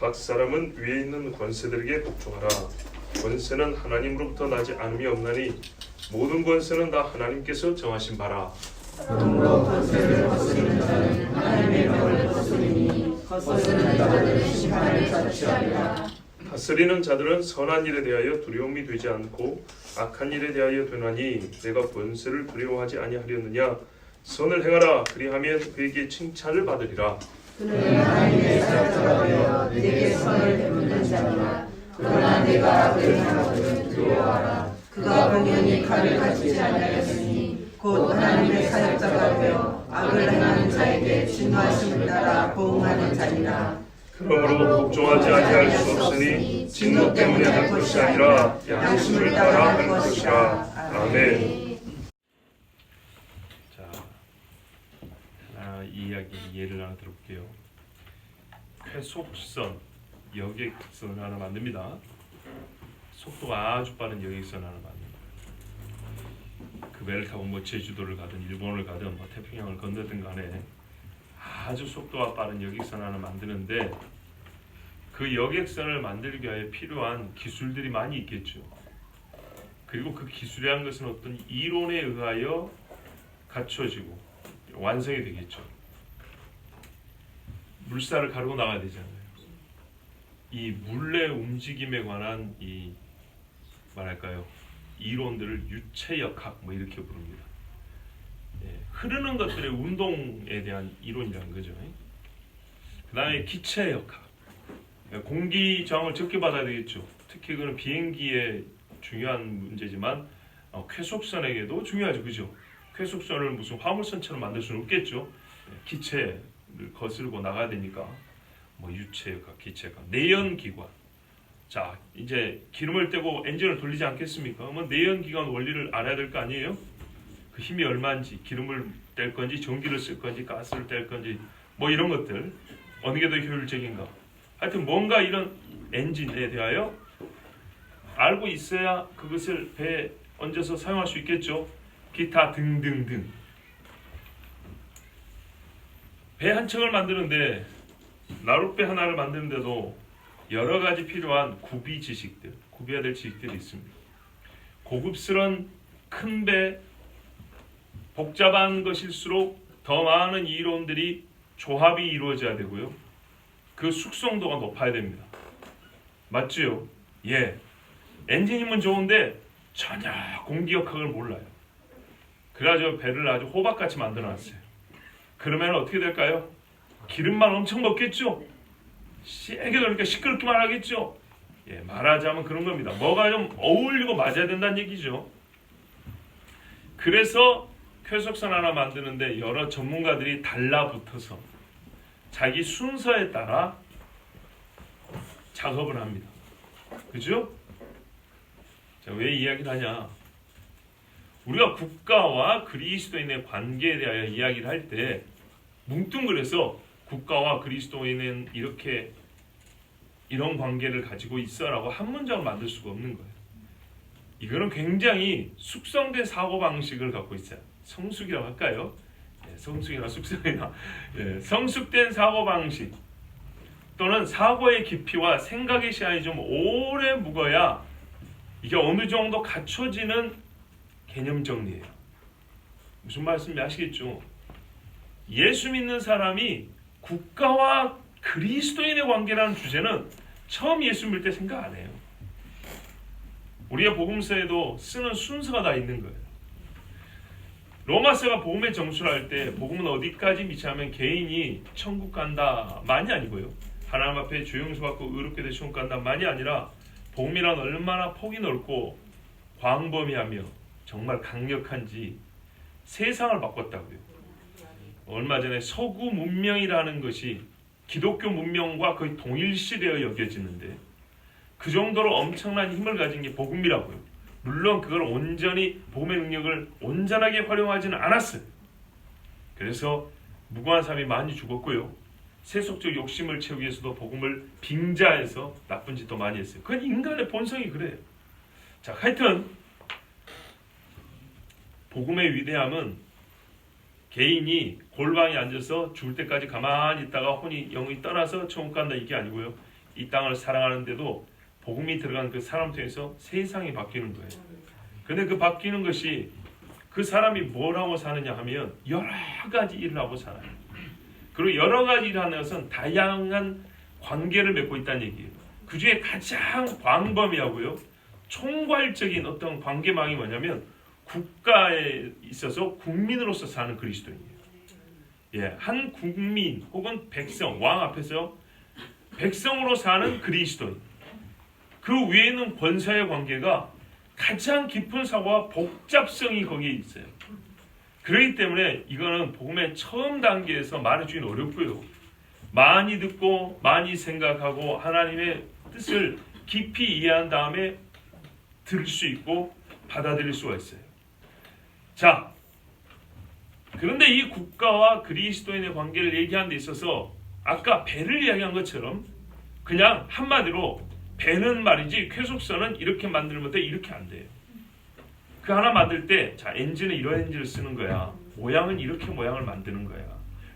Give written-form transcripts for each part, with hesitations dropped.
각 사람은 위에 있는 권세들에게 복종하라. 권세는 하나님으로부터 나지 않음이 없나니 모든 권세는 다 하나님께서 정하신 바라. 그러므로 권세를 거스르는 자는 하나님의 명을 거스르니 거스르는 자들은 심판을 자취하리라. 다스리는 자들은 선한 일에 대하여 두려움이 되지 않고 악한 일에 대하여 되나니 내가 권세를 두려워하지 아니하려느냐. 선을 행하라. 그리하면 그에게 칭찬을 받으리라. 그는 하나님의 사자가 되어 내게 선을 베푸는 자니라. 그러나 내가 악을 행하거든 두려워하라. 그가 공연히 칼을 가지지 아니하였으니 곧 하나님의 사역자가 되어 악을 행하는 자에게 진노하심을 따라 보응하는 자니라. 그러므로 복종하지 아니할 수 없으니 진노 때문에 할 것이 아니라 양심을 따라 할 것이라. 아멘. 자, 이 이야기 예를 하나 들어볼게요. 쾌속선 여객선을 하나 만듭니다. 속도가 아주 빠른 여객선 하나 만듭니다. 그 배를 타고 뭐 제주도를 가든 일본을 가든 뭐 태평양을 건너든 간에 아주 속도가 빠른 여객선 하나 만드는데 그 여객선을 만들기 위해 필요한 기술들이 많이 있겠죠. 그리고 그 기술이라는 것은 어떤 이론에 의하여 갖춰지고 완성이 되겠죠. 물살을 가르고 나가야 되잖아요. 이 물의 움직임에 관한 이 말할까요? 이론들을 유체역학 뭐 이렇게 부릅니다. 흐르는 것들의 운동에 대한 이론이라는 거죠. 그 다음에 기체역학. 공기 저항을 적게 받아야 되겠죠. 특히 그는 비행기에 중요한 문제지만 쾌속선에게도 중요하죠. 그죠? 쾌속선을 무슨 화물선처럼 만들 수는 없겠죠. 기체를 거슬고 나가야 되니까 뭐 유체역학, 기체역학, 내연기관. 자, 이제 기름을 떼고 엔진을 돌리지 않겠습니까? 그러면 내연기관 원리를 알아야 될 거 아니에요? 그 힘이 얼마인지, 기름을 뗄 건지, 전기를 쓸 건지, 가스를 뗄 건지, 뭐 이런 것들 어느 게 더 효율적인가? 하여튼 뭔가 이런 엔진에 대하여 알고 있어야 그것을 배에 얹어서 사용할 수 있겠죠. 기타 등등등. 배 한 척을 만드는데 나룻배 하나를 만드는데도 여러 가지 필요한 구비 지식들, 구비해야 될 지식들이 있습니다. 고급스러운 큰 배, 복잡한 것일수록 더 많은 이론들이 조합이 이루어져야 되고요. 그 숙성도가 높아야 됩니다. 맞지요? 예. 엔진이면 좋은데 전혀 공기역학을 몰라요. 그래가지고 배를 아주 호박같이 만들어놨어요. 그러면 어떻게 될까요? 기름만 엄청 먹겠죠? 세게 그러니까 시끄럽기만 하겠죠? 예, 말하자면 그런 겁니다. 뭐가 좀 어울리고 맞아야 된다는 얘기죠. 그래서 쾌속선 하나 만드는데 여러 전문가들이 달라붙어서 자기 순서에 따라 작업을 합니다. 그죠? 자, 왜 이야기를 하냐? 우리가 국가와 그리스도인의 관계에 대하여 이야기를 할 때 뭉뚱그려서 국가와 그리스도인은 이런 관계를 가지고 있어라고 한 문장을 만들 수가 없는 거예요. 이거는 굉장히 숙성된 사고방식을 갖고 있어요. 성숙이라고 할까요? 성숙이나 숙성이나 성숙된 사고방식 또는 사고의 깊이와 생각의 시간이 좀 오래 묵어야 이게 어느 정도 갖춰지는 개념 정리예요. 무슨 말씀인지 아시겠죠? 예수 믿는 사람이 국가와 그리스도인의 관계라는 주제는 처음 예수 믿을 때 생각 안 해요. 우리의 복음서에도 쓰는 순서가 다 있는 거예요. 로마서가 복음의 정수를 할 때 복음은 어디까지 미치냐면 개인이 천국 간다 만이 아니고요. 하나님 앞에 죄 용서받고 의롭게 되어 천국 간다 만이 아니라 복음이란 얼마나 폭이 넓고 광범위하며 정말 강력한지 세상을 바꿨다고요. 얼마 전에 서구 문명이라는 것이 기독교 문명과 거의 동일시되어 여겨지는데 그 정도로 엄청난 힘을 가진 게 복음이라고요. 물론 그걸 온전히 복음의 능력을 온전하게 활용하지는 않았어요. 그래서 무고한 사람이 많이 죽었고요. 세속적 욕심을 채우기 위해서도 복음을 빙자해서 나쁜 짓도 많이 했어요. 그건 인간의 본성이 그래요. 자, 하여튼 복음의 위대함은 개인이 골방에 앉아서 죽을 때까지 가만히 있다가 혼이 영이 떠나서 천국 간다 이게 아니고요. 이 땅을 사랑하는데도 복음이 들어간 그 사람 통해서 세상이 바뀌는 거예요. 근데 그 바뀌는 것이 그 사람이 뭘 하고 사느냐 하면 여러 가지 일을 하고 살아요. 그리고 여러 가지 일을 하는 것은 다양한 관계를 맺고 있다는 얘기예요. 그 중에 가장 광범위하고요, 총괄적인 어떤 관계망이 뭐냐면 국가에 있어서 국민으로서 사는 그리스도인이에요. 예, 한 국민 혹은 백성, 왕 앞에서 백성으로 사는 그리스도인. 그 위에 있는 권사의 관계가 가장 깊은 사고와 복잡성이 거기에 있어요. 그렇기 때문에 이거는 복음의 처음 단계에서 말해주기는 어렵고요. 많이 듣고 많이 생각하고 하나님의 뜻을 깊이 이해한 다음에 들을 수 있고 받아들일 수가 있어요. 자, 그런데 이 국가와 그리스도인의 관계를 얘기하는 데 있어서 아까 배를 이야기한 것처럼 그냥 한마디로 배는 말이지 쾌속선은 이렇게 만들면 돼, 이렇게 안 돼요. 그 하나 만들 때 자, 엔진은 이런 엔진을 쓰는 거야, 모양은 이렇게 모양을 만드는 거야.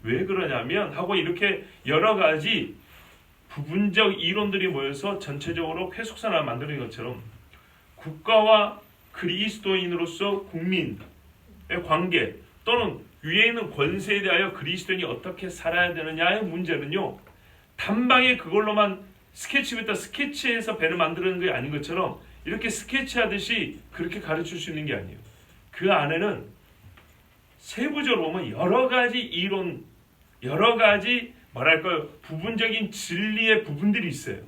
왜 그러냐면 하고 이렇게 여러 가지 부분적 이론들이 모여서 전체적으로 쾌속선을 만드는 것처럼 국가와 그리스도인으로서 국민의 관계 또는 위에 있는 권세에 대하여 그리스도인이 어떻게 살아야 되느냐의 문제는요, 단방에 그걸로만 스케치부터 스케치해서 배를 만드는 게 아닌 것처럼 이렇게 스케치하듯이 그렇게 가르칠 수 있는 게 아니에요. 그 안에는 세부적으로 보면 여러 가지 이론, 여러 가지 뭐랄까요, 부분적인 진리의 부분들이 있어요.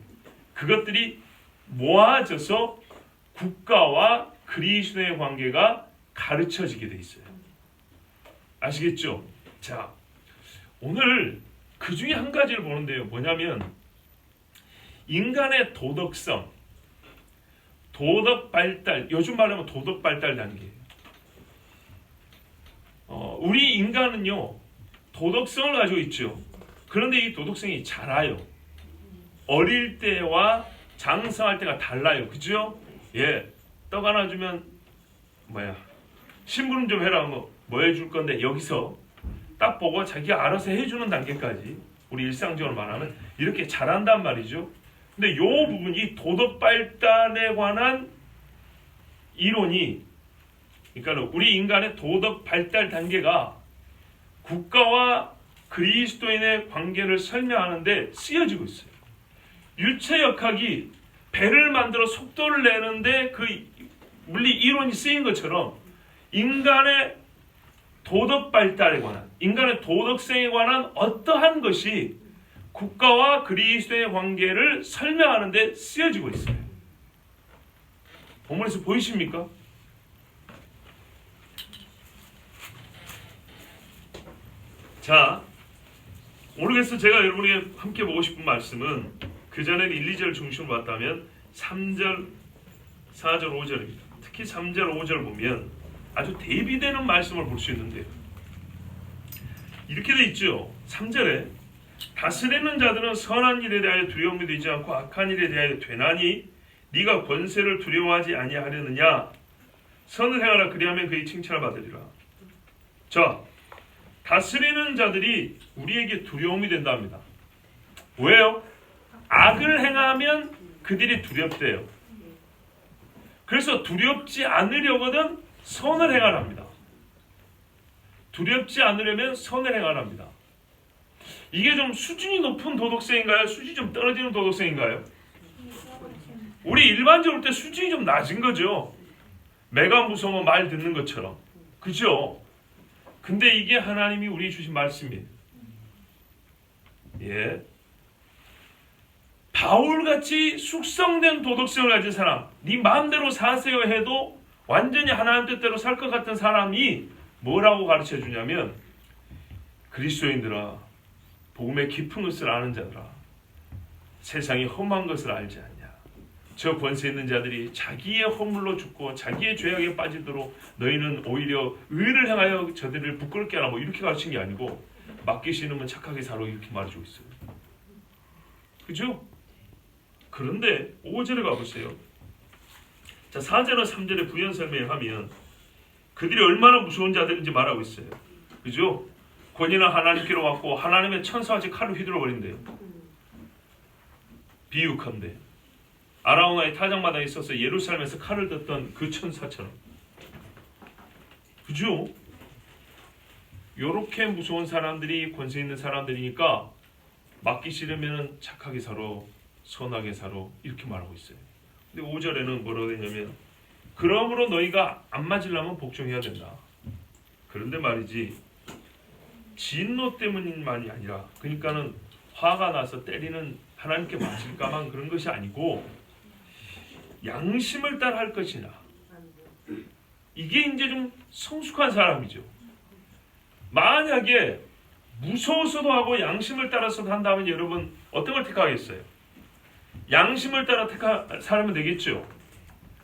그것들이 모아져서 국가와 그리스도의 관계가 가르쳐지게 돼 있어요. 아시겠죠? 자, 오늘 그 중에 한 가지를 보는데요. 뭐냐면 인간의 도덕성, 도덕 발달, 요즘 말하면 도덕 발달 단계예요. 우리 인간은요, 도덕성을 가지고 있죠. 그런데 이 도덕성이 자라요. 어릴 때와 장성할 때가 달라요. 그죠? 예, 떡 하나 주면 심부름 좀 해라, 뭐 해줄 건데, 여기서 딱 보고 자기가 알아서 해주는 단계까지 우리 일상적으로 말하면 이렇게 자란단 말이죠. 근데 요 부분이 도덕 발달에 관한 이론이, 그러니까 우리 인간의 도덕 발달 단계가 국가와 그리스도인의 관계를 설명하는데 쓰여지고 있어요. 유체역학이 배를 만들어 속도를 내는데 그 물리 이론이 쓰인 것처럼 인간의 도덕 발달에 관한, 인간의 도덕성에 관한 어떠한 것이 국가와 그리스도의 관계를 설명하는 데 쓰여지고 있어요. 본문에서 보이십니까? 자, 모르겠어. 제가 여러분에게 함께 보고 싶은 말씀은 그전에는 1, 2절 중심으로 봤다면 3절, 4절, 5절입니다. 특히 3절, 5절 보면 아주 대비되는 말씀을 볼 수 있는데요. 이렇게 돼 있죠. 3절에 다스리는 자들은 선한 일에 대하여 두려움이 되지 않고 악한 일에 대하여 되나니 네가 권세를 두려워하지 아니하려느냐. 선을 행하라. 그리하면 그의 칭찬을 받으리라. 자, 다스리는 자들이 우리에게 두려움이 된답니다. 왜요? 악을 행하면 그들이 두렵대요. 그래서 두렵지 않으려거든 선을 행하랍니다. 두렵지 않으려면 선을 행하랍니다. 이게 좀 수준이 높은 도덕성인가요? 수준이 좀 떨어지는 도덕성인가요? 우리 일반적으로 때 수준이 좀 낮은 거죠. 매가 무서워 말 듣는 것처럼. 그죠? 근데 이게 하나님이 우리 주신 말씀이에요. 예. 바울같이 숙성된 도덕성을 가진 사람, 네 마음대로 사세요 해도 완전히 하나님 뜻대로 살 것 같은 사람이 뭐라고 가르쳐 주냐면, 그리스도인들아, 복음의 깊은 것을 아는 자들아, 세상이 험한 것을 알지 않냐. 저 권세 있는 자들이 자기의 허물로 죽고 자기의 죄악에 빠지도록 너희는 오히려 의를 행하여 저들을 부끄럽게 하라, 뭐 이렇게 가르친 게 아니고 맡기시는 착하게 살아, 이렇게 말해주고 있어요. 그죠? 그런데 5절에 가보세요. 자, 4절과 3절에 부연 설명을 하면 그들이 얼마나 무서운 자들인지 말하고 있어요. 그죠? 권위는 하나님께로 왔고 하나님의 천사같이 칼로 휘둘러 버린대요. 비유컨대 아라우나의 타작마당에 있어서 예루살렘에서 칼을 듣던 그 천사처럼, 그죠? 요렇게 무서운 사람들이, 권세 있는 사람들이니까 맞기 싫으면 착하게 살아, 선하게 살아, 이렇게 말하고 있어요. 근데 5절에는 뭐라고 되냐면, 그러므로 너희가 안 맞으려면 복종해야 된다. 그런데 말이지, 진노 때문만이 아니라, 그러니까는 화가 나서 때리는, 하나님께 맞을까만 그런 것이 아니고 양심을 따라 할 것이냐. 이게 이제 좀 성숙한 사람이죠. 만약에 무서워서도 하고 양심을 따라서도 한다면 여러분 어떤 걸 택하겠어요? 양심을 따라 살면 되겠죠.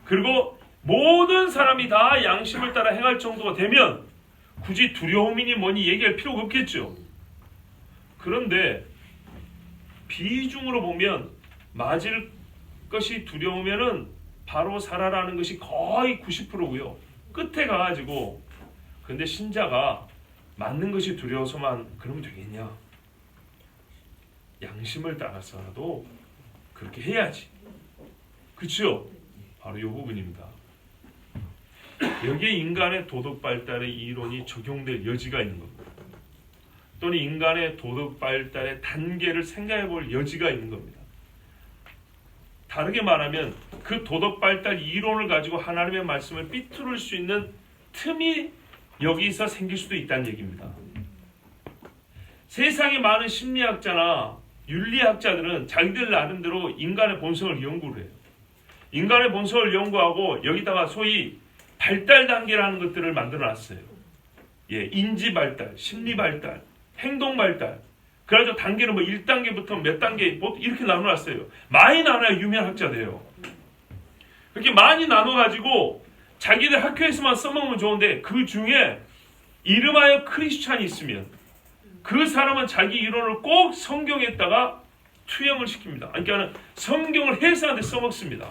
그리고 모든 사람이 다 양심을 따라 행할 정도가 되면 굳이 두려움이니 뭐니 얘기할 필요가 없겠죠. 그런데 비중으로 보면 맞을 것이 두려우면은 바로 살아라는 것이 거의 90%고요. 끝에 가가지고 근데 신자가 맞는 것이 두려워서만 그러면 되겠냐? 양심을 따라서라도 그렇게 해야지. 그렇죠? 바로 이 부분입니다. 여기에 인간의 도덕 발달의 이론이 적용될 여지가 있는 겁니다. 또는 인간의 도덕 발달의 단계를 생각해 볼 여지가 있는 겁니다. 다르게 말하면 그 도덕 발달 이론을 가지고 하나님의 말씀을 삐뚤을 수 있는 틈이 여기서 생길 수도 있다는 얘기입니다. 세상에 많은 심리학자나 윤리학자들은 자기들 나름대로 인간의 본성을 연구를 해요. 인간의 본성을 연구하고 여기다가 소위 발달 단계라는 것들을 만들어 놨어요. 예, 인지 발달, 심리 발달, 행동 발달. 그래가지고 단계는 뭐 1단계부터 몇 단계 이렇게 나눠놨어요. 많이 나눠야 유명한 학자들이에요. 그렇게 많이 나눠가지고 자기들 학교에서만 써먹으면 좋은데 그 중에 이름하여 크리스찬이 있으면 그 사람은 자기 이론을 꼭 성경에다가 투영을 시킵니다. 그러니까 성경을 해석하는데 써먹습니다.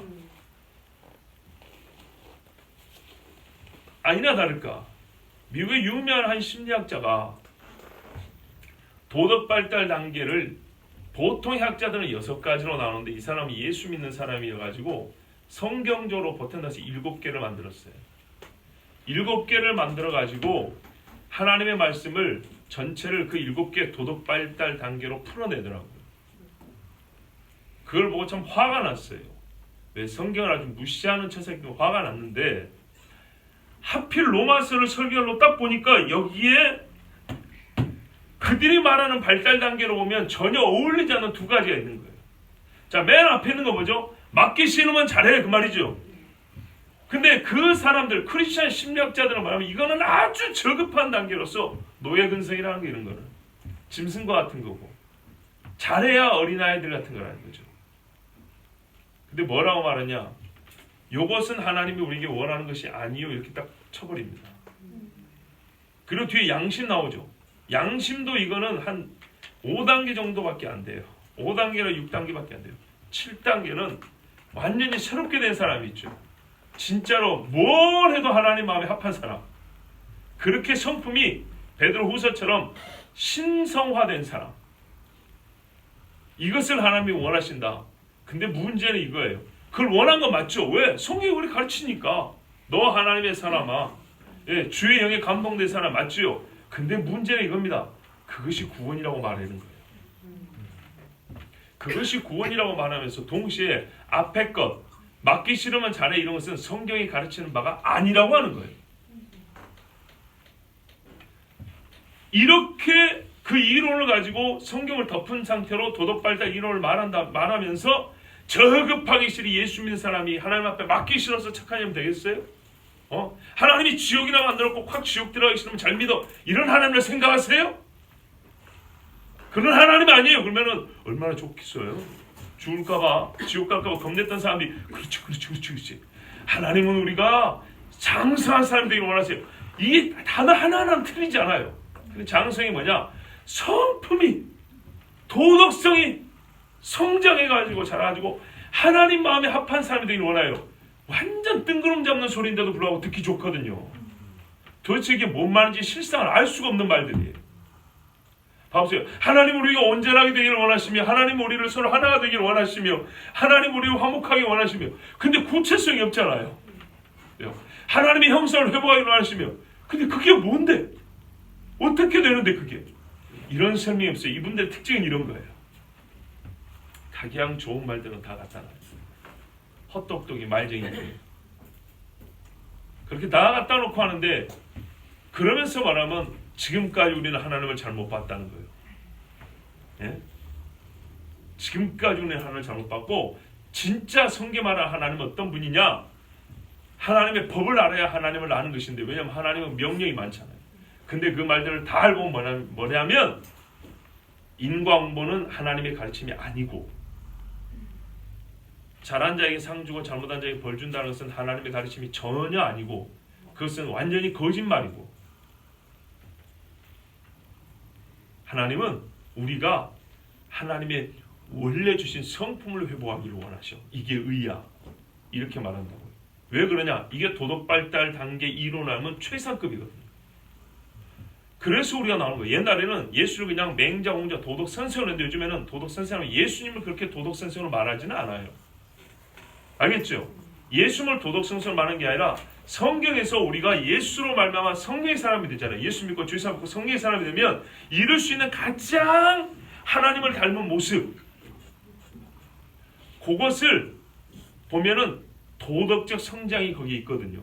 아니나 다를까 미국의 유명한 한 심리학자가 도덕 발달 단계를 보통 학자들은 6가지로 나누는데 이 사람이 예수 믿는 사람이어가지고 성경적으로 보탠다서 7개를 만들었어요. 7개를 만들어가지고 하나님의 말씀을 전체를 그 7개 도덕 발달 단계로 풀어내더라고요. 그걸 보고 참 화가 났어요. 왜 성경을 아주 무시하는 처사기가 화가 났는데 하필 로마서를 설교로 딱 보니까 여기에 그들이 말하는 발달 단계로 보면 전혀 어울리지 않는 2가지가 있는 거예요. 자, 맨 앞에 있는 거 뭐죠? 맞기 싫으면 잘해 그 말이죠. 근데 그 사람들 크리스찬 심리학자들은 말하면 이거는 아주 저급한 단계로서 노예근성이라는 게 이런 거는 짐승과 같은 거고 잘해야 어린아이들 같은 거라는 거죠. 근데 뭐라고 말하냐? 요것은 하나님이 우리에게 원하는 것이 아니요 이렇게 딱 쳐버립니다. 그리고 뒤에 양심 나오죠. 양심도 이거는 한 5단계 정도밖에 안 돼요. 5단계나 6단계밖에 안 돼요. 7단계는 완전히 새롭게 된 사람이 있죠. 진짜로 뭘 해도 하나님 마음에 합한 사람. 그렇게 성품이 베드로후서처럼 신성화된 사람. 이것을 하나님이 원하신다. 근데 문제는 이거예요. 그걸 원한 건 맞죠. 왜? 성경이 우리 가르치니까. 너 하나님의 사람아. 예, 주의 영에 감동된 사람 맞지요. 근데 문제는 이겁니다. 그것이 구원이라고 말하는 거예요. 그것이 구원이라고 말하면서 동시에 앞에 것 맞기 싫으면 잘해 이런 것은 성경이 가르치는 바가 아니라고 하는 거예요. 이렇게 그 이론을 가지고 성경을 덮은 상태로 도덕발달 이론을 말하면서 저급하기 싫은 예수 믿는 사람이 하나님 앞에 맞기 싫어서 착하냐면 되겠어요? 하나님이 지옥이나 만들었고 확 지옥 들어가기 싫으면 잘 믿어. 이런 하나님을 생각하세요? 그런 하나님 아니에요. 그러면은 얼마나 좋겠어요? 죽을까봐 지옥 갈까봐 겁냈던 사람들이 그렇지. 하나님은 우리가 장성한 사람 되기를 원하세요. 이게 단어 하나하나는 틀리지 않아요. 근데 장성이 뭐냐? 성품이 도덕성이 성장해가지고 자라가지고 하나님 마음에 합한 사람이 되기를 원해요. 완전 뜬구름 잡는 소리인데도 불구하고 듣기 좋거든요. 도대체 이게 뭔 말인지 실상을 알 수가 없는 말들이에요. 봐보세요. 하나님 우리가 온전하게 되기를 원하시며, 하나님 우리를 서로 하나가 되기를 원하시며, 하나님 우리를 화목하게 원하시며, 근데 구체성이 없잖아요. 하나님의 형상을 회복하기를 원하시며, 근데 그게 뭔데? 어떻게 되는데 그게? 이런 설명이 없어요. 이분들의 특징은 이런 거예요. 각양 좋은 말들은 다 갖다 놔요. 헛똑똑이 말쟁이들. 그렇게 다 갖다 놓고 하는데, 그러면서 말하면 지금까지 우리는 하나님을 잘못 봤다는 거예요. 예? 지금까지 우리는 하나님을 잘못 봤고, 진짜 성경 말하는 하나님은 어떤 분이냐? 하나님의 법을 알아야 하나님을 아는 것인데, 왜냐하면 하나님은 명령이 많잖아요. 근데 그 말들을 다 알고 뭐냐면 인과응보는 하나님의 가르침이 아니고, 잘한 자에게 상 주고 잘못한 자에게 벌 준다는 것은 하나님의 가르침이 전혀 아니고, 그것은 완전히 거짓말이고, 하나님은 우리가 하나님의 원래 주신 성품을 회복하기를 원하셔. 이게 의야. 이렇게 말한다고요. 왜 그러냐? 이게 도덕 발달 단계 이론하면 최상급이거든요. 그래서 우리가 나오는 거예요. 옛날에는 예수를 그냥 맹자, 공자, 도덕 선생했는데, 요즘에는 도덕 선생하면 예수님을 그렇게 도덕 선생으로 말하지는 않아요. 알겠죠? 예수님을 도덕 선생으로 말하는 게 아니라, 성경에서 우리가 예수로 말미암아 성령의 사람이 되잖아요. 예수 믿고 주의 사람 믿고 성령의 사람이 되면 이룰 수 있는 가장 하나님을 닮은 모습, 그것을 보면은 도덕적 성장이 거기에 있거든요.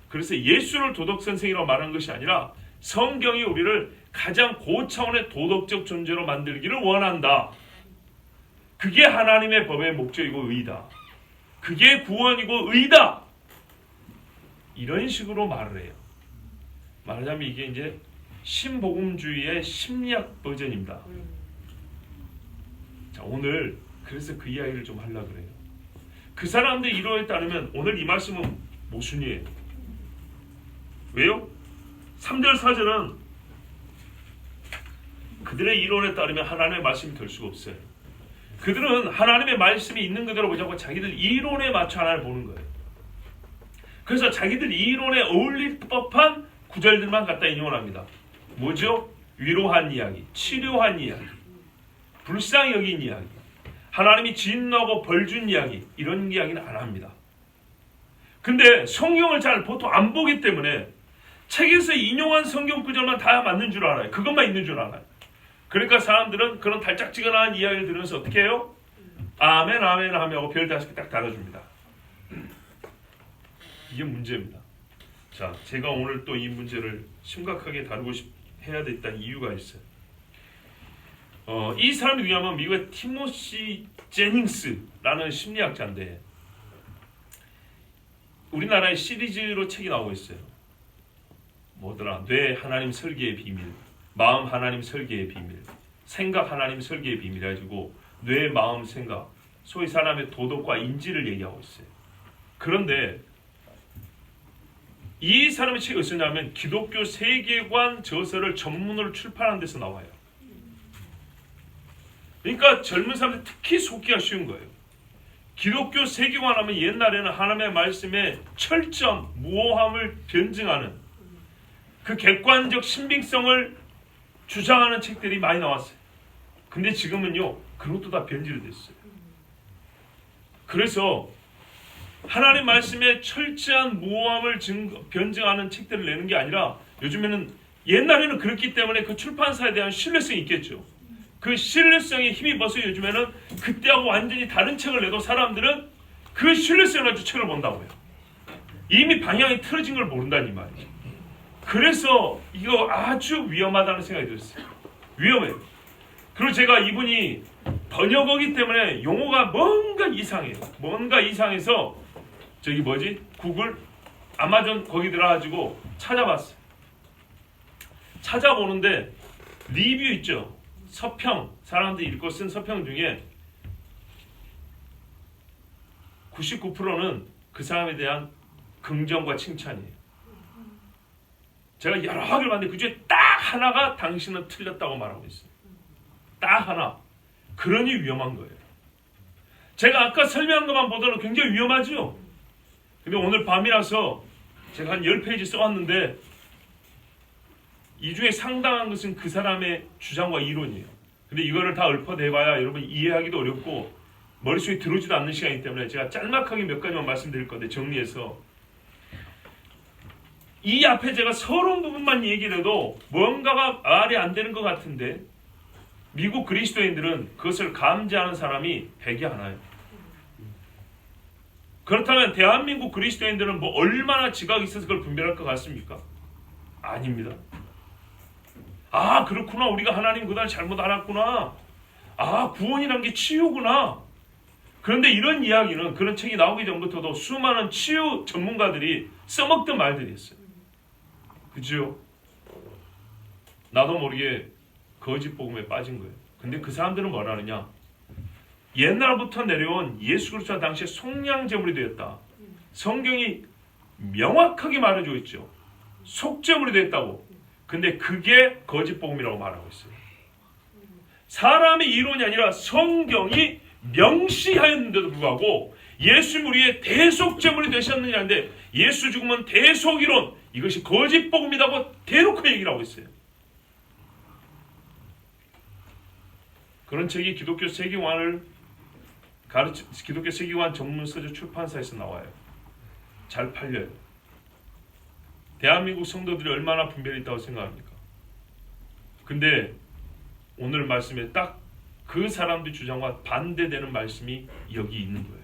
그래서 예수를 도덕 선생이라고 말하는 것이 아니라, 성경이 우리를 가장 고차원의 도덕적 존재로 만들기를 원한다. 그게 하나님의 법의 목적이고 의다. 그게 구원이고 의다. 이런 식으로 말을 해요. 말하자면 이게 이제 신복음주의의 심리학 버전입니다. 자, 오늘 그래서 그 이야기를 좀 하려고 그래요. 그 사람들이 이러에 따르면 오늘 이 말씀은 모순이에요. 왜요? 3절 4절은 그들의 이론에 따르면 하나님의 말씀이 될 수가 없어요. 그들은 하나님의 말씀이 있는 그대로 보자고 자기들 이론에 맞춰 하나를 보는 거예요. 그래서 자기들 이론에 어울릴 법한 구절들만 갖다 인용을 합니다. 뭐죠? 위로한 이야기, 치료한 이야기, 불쌍히 여긴 이야기, 하나님이 진노하고 벌준 이야기, 이런 이야기는 안 합니다. 근데 성경을 잘 보통 안 보기 때문에 책에서 인용한 성경 구절만 다 맞는 줄 알아요. 그것만 있는 줄 알아요. 그러니까 사람들은 그런 달짝지근한 이야기를 들으면서 어떻게 해요? 아멘 아멘 하며 별 5개 딱 달아줍니다. 이게 문제입니다. 자, 제가 오늘 또 이 문제를 심각하게 다루고 해야 됐다는 이유가 있어요. 이 사람이 누구냐면 미국의 티모시 제닝스라는 심리학자인데, 우리나라에 시리즈로 책이 나오고 있어요. 뭐더라? 뇌 하나님 설계의 비밀, 마음 하나님 설계의 비밀, 생각 하나님 설계의 비밀 해가지고 뇌, 마음, 생각, 소위 사람의 도덕과 인지를 얘기하고 있어요. 그런데 이 사람의 책이 어디서 나오면 기독교 세계관 저서를 전문으로 출판하는 데서 나와요. 그러니까 젊은 사람들 특히 속기가 쉬운 거예요. 기독교 세계관 하면 옛날에는 하나님의 말씀에 철저한 무오함을 변증하는 그 객관적 신빙성을 주장하는 책들이 많이 나왔어요. 근데 지금은요, 그것도 다 변질됐어요. 그래서 하나님 말씀에 철저한 무오함을 변증하는 책들을 내는 게 아니라, 요즘에는, 옛날에는 그렇기 때문에 그 출판사에 대한 신뢰성이 있겠죠. 그 신뢰성에 힘입어서 요즘에는 그때하고 완전히 다른 책을 내도 사람들은 그 신뢰성을 가지고 책을 본다고요. 이미 방향이 틀어진 걸 모른다는 이 말이죠. 그래서 이거 아주 위험하다는 생각이 들었어요. 위험해요. 그리고 제가 이분이 번역어기 때문에 용어가 뭔가 이상해요. 뭔가 이상해서 구글, 아마존 거기 들어가지고 찾아봤어요. 찾아보는데 리뷰 있죠. 서평, 사람들이 읽고 쓴 서평 중에 99%는 그 사람에 대한 긍정과 칭찬이에요. 제가 여러 개를 봤는데 그 중에 딱 하나가 당신은 틀렸다고 말하고 있어요. 딱 하나. 그러니 위험한 거예요. 제가 아까 설명한 것만 보더라도 굉장히 위험하죠. 근데 오늘 밤이라서 제가 한 10페이지 써왔는데 이 중에 상당한 것은 그 사람의 주장과 이론이에요. 근데 이거를 다 읊어내봐야 여러분 이해하기도 어렵고 머릿속에 들어오지도 않는 시간이기 때문에 제가 짤막하게 몇 가지만 말씀드릴 건데, 정리해서 이 앞에 제가 서론 부분만 얘기를 해도 뭔가가 말이 안 되는 것 같은데 미국 그리스도인들은 그것을 감지하는 사람이 되게 하나요? 그렇다면 대한민국 그리스도인들은 뭐 얼마나 지각이 있어서 그걸 분별할 것 같습니까? 아닙니다. 아, 그렇구나. 우리가 하나님 그날 잘못 알았구나. 아, 구원이란 게 치유구나. 그런데 이런 이야기는 그런 책이 나오기 전부터도 수많은 치유 전문가들이 써먹던 말들이었어요. 그죠? 나도 모르게 거짓 복음에 빠진 거예요. 근데 그 사람들은 뭐라느냐? 옛날부터 내려온 예수 그리스도 당시에 속량제물이 되었다. 성경이 명확하게 말해주고 있죠. 속죄물이 되었다고. 근데 그게 거짓 복음이라고 말하고 있어요. 사람의 이론이 아니라 성경이 명시하였는데도 불구하고 예수님 우리의 대속죄물이 되셨느냐는데, 예수 죽으면 대속이론, 이것이 거짓 복음이라고 대놓고 얘기를 하고 있어요. 그런 책이 기독교 세계관을 기독교 세계관 전문서적 출판사에서 나와요. 잘 팔려요. 대한민국 성도들이 얼마나 분별이 있다고 생각합니까? 근데 오늘 말씀에 딱 그 사람들 주장과 반대되는 말씀이 여기 있는 거예요.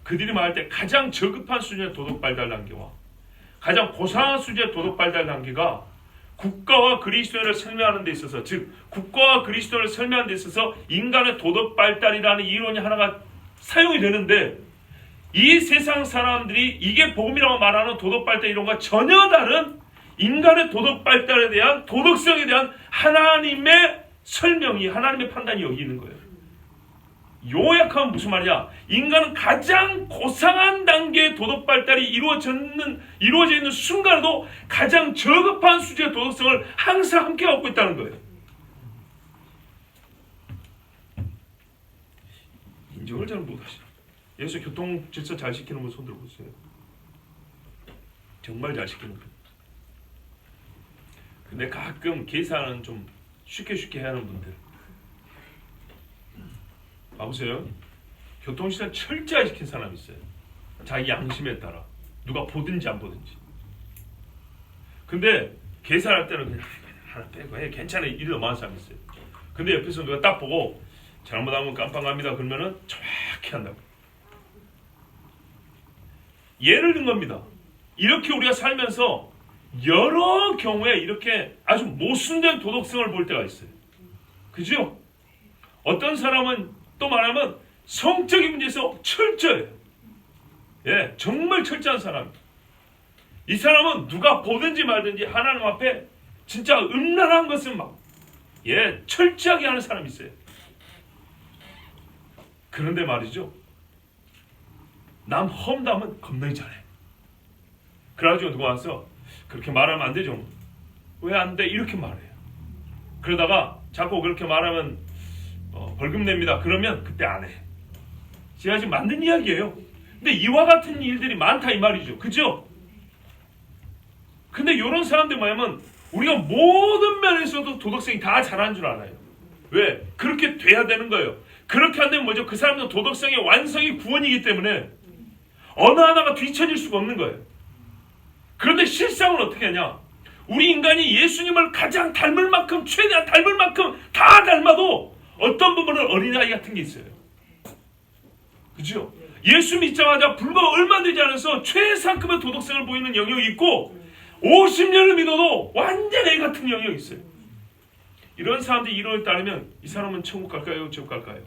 그들이 말할 때 가장 저급한 수준의 도덕 발달 단계와 가장 고상한 수준의 도덕 발달 단계가 국가와 그리스도인을 설명하는 데 있어서, 즉 국가와 그리스도인을 설명하는 데 있어서 인간의 도덕 발달이라는 이론이 하나가 사용이 되는데, 이 세상 사람들이 이게 복음이라고 말하는 도덕 발달 이론과 전혀 다른 인간의 도덕 발달에 대한, 도덕성에 대한 하나님의 설명이, 하나님의 판단이 여기 있는 거예요. 요약하면 무슨 말이냐? 인간은 가장 고상한 단계의 도덕 발달이 이루어져 있는 순간에도 가장 저급한 수준의 도덕성을 항상 함께 갖고 있다는 거예요. 인정을 잘 못하시죠. 여기서 교통 질서 잘 지키는 분 손 들어보세요. 정말 잘 지키는 분. 근데 가끔 계산은 좀 쉽게 하는 분들. 봐보세요. 교통시설 철저히 지킨 사람이 있어요. 자기 양심에 따라. 누가 보든지 안 보든지. 근데 계산할 때는 그냥 하나 빼고 해. 괜찮아. 이리 넘어가는 사람이 있어요. 근데 옆에서 누가 딱 보고 잘못하면 깜빵 갑니다. 그러면은 정확히 한다고. 예를 든 겁니다. 이렇게 우리가 살면서 여러 경우에 이렇게 아주 모순된 도덕성을 볼 때가 있어요. 그죠? 어떤 사람은 또 말하면 성적인 문제에서 철저해요. 예, 정말 철저한 사람. 이 사람은 누가 보든지 말든지 하나님 앞에 진짜 음란한 것은 막 철저하게 하는 사람이 있어요. 그런데 말이죠, 남 험담은 겁나게 잘해. 그래가지고 누가 와서 그렇게 말하면 안 되죠. 왜 안 돼? 이렇게 말해요. 그러다가 자꾸 그렇게 말하면 벌금 냅니다. 그러면 그때 안 해. 제가 지금 만든 이야기예요. 근데 이와 같은 일들이 많다 이 말이죠. 그죠? 근데 이런 사람들 뭐냐면 우리가 모든 면에서도 도덕성이 다 잘하는 줄 알아요. 왜? 그렇게 돼야 되는 거예요. 그렇게 안 되면 뭐죠? 그 사람들은 도덕성의 완성이 구원이기 때문에 어느 하나가 뒤처질 수가 없는 거예요. 그런데 실상은 어떻게 하냐? 우리 인간이 예수님을 가장 닮을 만큼, 최대한 닮을 만큼 다 닮아도 어떤 부분은 어린아이 같은 게 있어요. 그죠? 예수 믿자마자 불과 얼마 되지 않아서 최상급의 도덕성을 보이는 영역이 있고 50년을 믿어도 완전 애 같은 영역이 있어요. 이런 사람들이 이론에 따르면 이 사람은 천국 갈까요? 지옥 갈까요?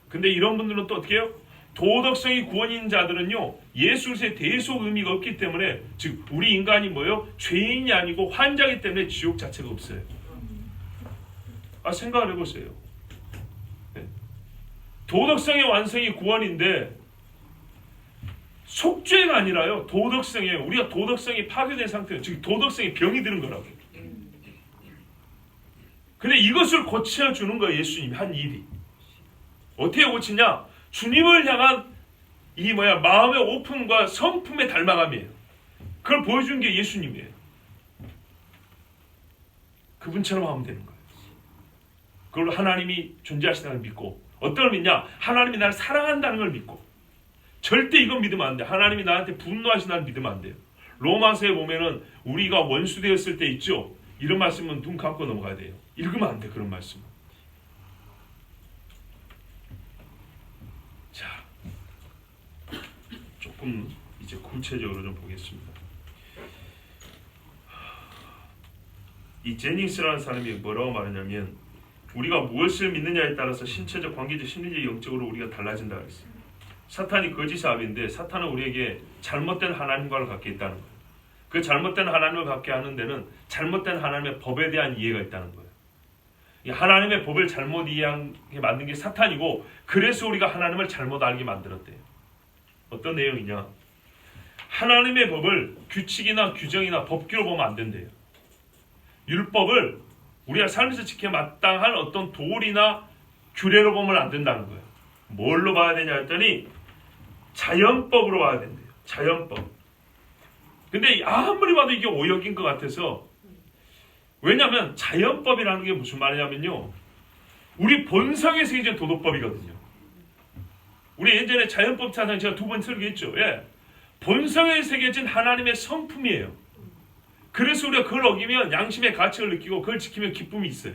근데 이런 분들은 또 어떻게 해요? 도덕성이 구원인 자들은요, 예수 그리스도의 대속 의미가 없기 때문에, 즉 우리 인간이 뭐예요? 죄인이 아니고 환자이기 때문에 지옥 자체가 없어요. 생각을 해보세요. 네. 도덕성의 완성이 구원인데 속죄가 아니라요, 도덕성이에요. 우리가 도덕성이 파괴된 상태예요. 즉 도덕성이 병이 드는 거라고. 근데 이것을 고쳐주는 거예요. 예수님이 한 일이. 어떻게 고치냐? 주님을 향한 마음의 오픈과 성품의 닮아감이에요. 그걸 보여준 게 예수님이에요. 그분처럼 하면 되는 거예요. 그걸로 하나님이 존재하시다는 걸 믿고, 어떤 걸 믿냐? 하나님이 나를 사랑한다는 걸 믿고. 절대 이건 믿으면 안 돼. 하나님이 나한테 분노하신다는 믿으면 안 돼요. 로마서에 보면은 우리가 원수 되었을 때 있죠. 이런 말씀은 눈 감고 넘어가야 돼요. 읽으면 안 돼, 그런 말씀은. 자, 조금 이제 구체적으로 좀 보겠습니다. 이 제니스라는 사람이 뭐라고 말하냐면, 우리가 무엇을 믿느냐에 따라서 신체적, 관계적, 심리적, 영적으로 우리가 달라진다고 했어요. 사탄이 거짓의 아비인데, 사탄은 우리에게 잘못된 하나님과를 갖게 있다는 거예요. 그 잘못된 하나님을 갖게 하는 데는 잘못된 하나님의 법에 대한 이해가 있다는 거예요. 이 하나님의 법을 잘못 이해하게 만든 게 사탄이고, 그래서 우리가 하나님을 잘못 알게 만들었대요. 어떤 내용이냐? 하나님의 법을 규칙이나 규정이나 법규로 보면 안 된대요. 율법을 우리가 삶에서 지켜 마땅한 어떤 도리나 규례로 보면 안 된다는 거예요. 뭘로 봐야 되냐 했더니 자연법으로 봐야 된대요. 자연법. 근데 아무리 봐도 이게 오역인 것 같아서, 왜냐하면 자연법이라는 게 무슨 말이냐면요, 우리 본성에 새겨진 도덕법이거든요. 우리 예전에 자연법 차상 제가 2번 설교했죠. 예. 본성에 새겨진 하나님의 성품이에요. 그래서 우리가 그걸 어기면 양심의 가치를 느끼고 그걸 지키면 기쁨이 있어요.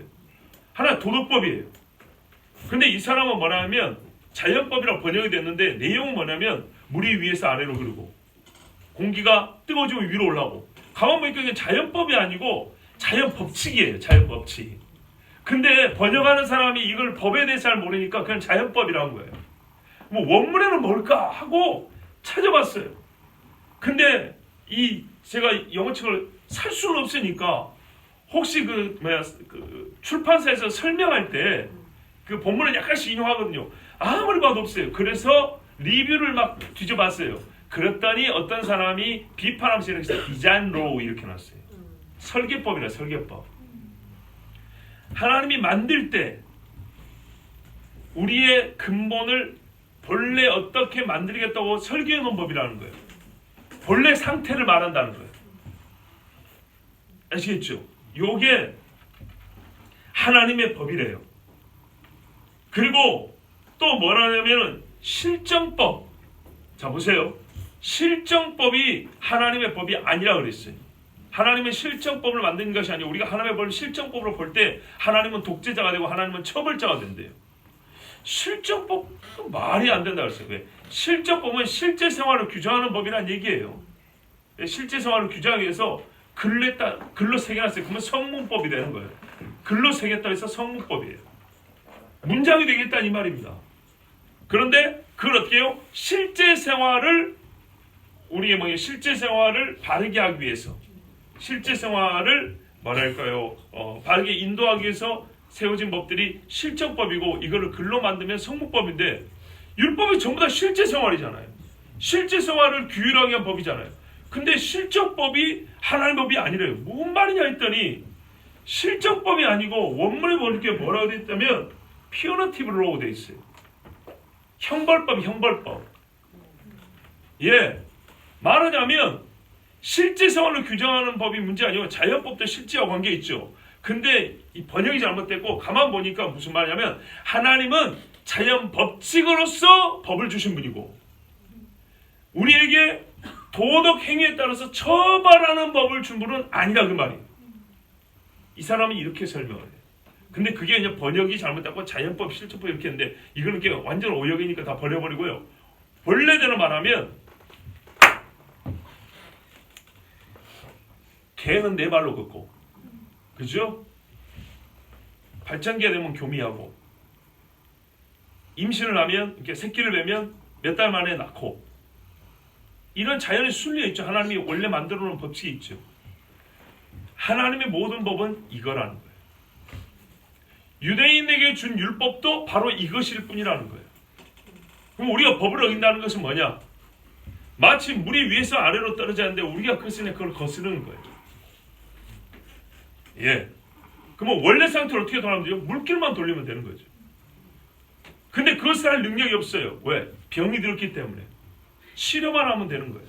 하나의 도덕법이에요. 근데 이 사람은 뭐냐면 자연법이라고 번역이 됐는데, 내용은 뭐냐면 물이 위에서 아래로 흐르고 공기가 뜨거워지면 위로 올라오고. 가만 보니까 이게 자연법이 아니고 자연 법칙이에요. 자연 법칙. 근데 번역하는 사람이 이걸 법에 대해서 잘 모르니까 그냥 자연법이라는 거예요. 뭐 원문에는 뭘까 하고 찾아봤어요. 근데 제가 영어책을 살 수는 없으니까, 혹시 그 출판사에서 설명할 때 그 본문을 약간씩 인용하거든요. 아무리 봐도 없어요. 그래서 리뷰를 막 뒤져봤어요. 그랬더니 어떤 사람이 비판하면서 이렇게 해서 디자인로 이렇게 놨어요. 설계법이라, 설계법. 하나님이 만들 때 우리의 근본을 본래 어떻게 만들겠다고 설계해 놓은 법이라는 거예요. 본래 상태를 말한다는 거예요. 아시겠죠? 요게 하나님의 법이래요. 그리고 또 뭐라냐면 실정법. 자, 보세요. 실정법이 하나님의 법이 아니라 그랬어요. 하나님의 실정법을 만드는 것이 아니고, 우리가 하나님의 법을 실정법으로 볼 때 하나님은 독재자가 되고 하나님은 처벌자가 된대요. 실정법 말이 안 된다 그랬어요. 왜? 실정법은 실제 생활을 규정하는 법이란 얘기예요. 실제 생활을 규정하기 위해서 글로 새겨놨어요. 그러면 성문법이 되는 거예요. 글로 새겼다 해서 성문법이에요. 문장이 되겠다 이 말입니다. 그런데 그걸 어떻게 해요? 실제 생활을, 우리의 실제 생활을 바르게 하기 위해서, 실제 생활을 뭐랄까요, 바르게 인도하기 위해서 세워진 법들이 실정법이고, 이거를 글로 만들면 성문법인데, 율법이 전부 다 실제 생활이잖아요. 실제 생활을 규율하게 한 법이잖아요. 근데 실정법이 하나님의 법이 아니래요. 뭔 말이냐 했더니, 실정법이 아니고 원문에 보니까 뭐라고 되어 있다면 punitive law 되어 있어요. 형벌법, 형벌법. 예, 말하자면 실제 생활을 규정하는 법이 문제 아니고 자연법도 실제와 관계 있죠. 근데 이 번역이 잘못됐고, 가만 보니까 무슨 말이냐면 하나님은 자연 법칙으로서 법을 주신 분이고, 우리에게 도덕 행위에 따라서 처벌하는 법을 준 분은 아니라, 그 말이에요. 이 사람이 이렇게 설명을 해요. 근데 그게 그냥 번역이 잘못됐고 자연법, 실정법 이렇게 했는데, 이거는 그냥 완전 오역이니까 다 버려버리고요. 원래대로 말하면 개는 네 발로 걷고, 그죠? 발전기가 되면 교미하고, 임신을 하면 이렇게 새끼를 베면 몇 달 만에 낳고, 이런 자연의 순리가 있죠. 하나님이 원래 만들어 놓은 법칙이 있죠. 하나님의 모든 법은 이거라는 거예요. 유대인에게 준 율법도 바로 이것일 뿐이라는 거예요. 그럼 우리가 법을 어긴다는 것은 뭐냐? 마치 물이 위에서 아래로 떨어지는데 우리가 그걸 거스르는 거예요. 예. 그러면 원래 상태로 어떻게 돌아가면 돼요? 물길만 돌리면 되는 거죠. 근데 그것을 할 능력이 없어요. 왜? 병이 들었기 때문에. 치료만 하면 되는 거예요.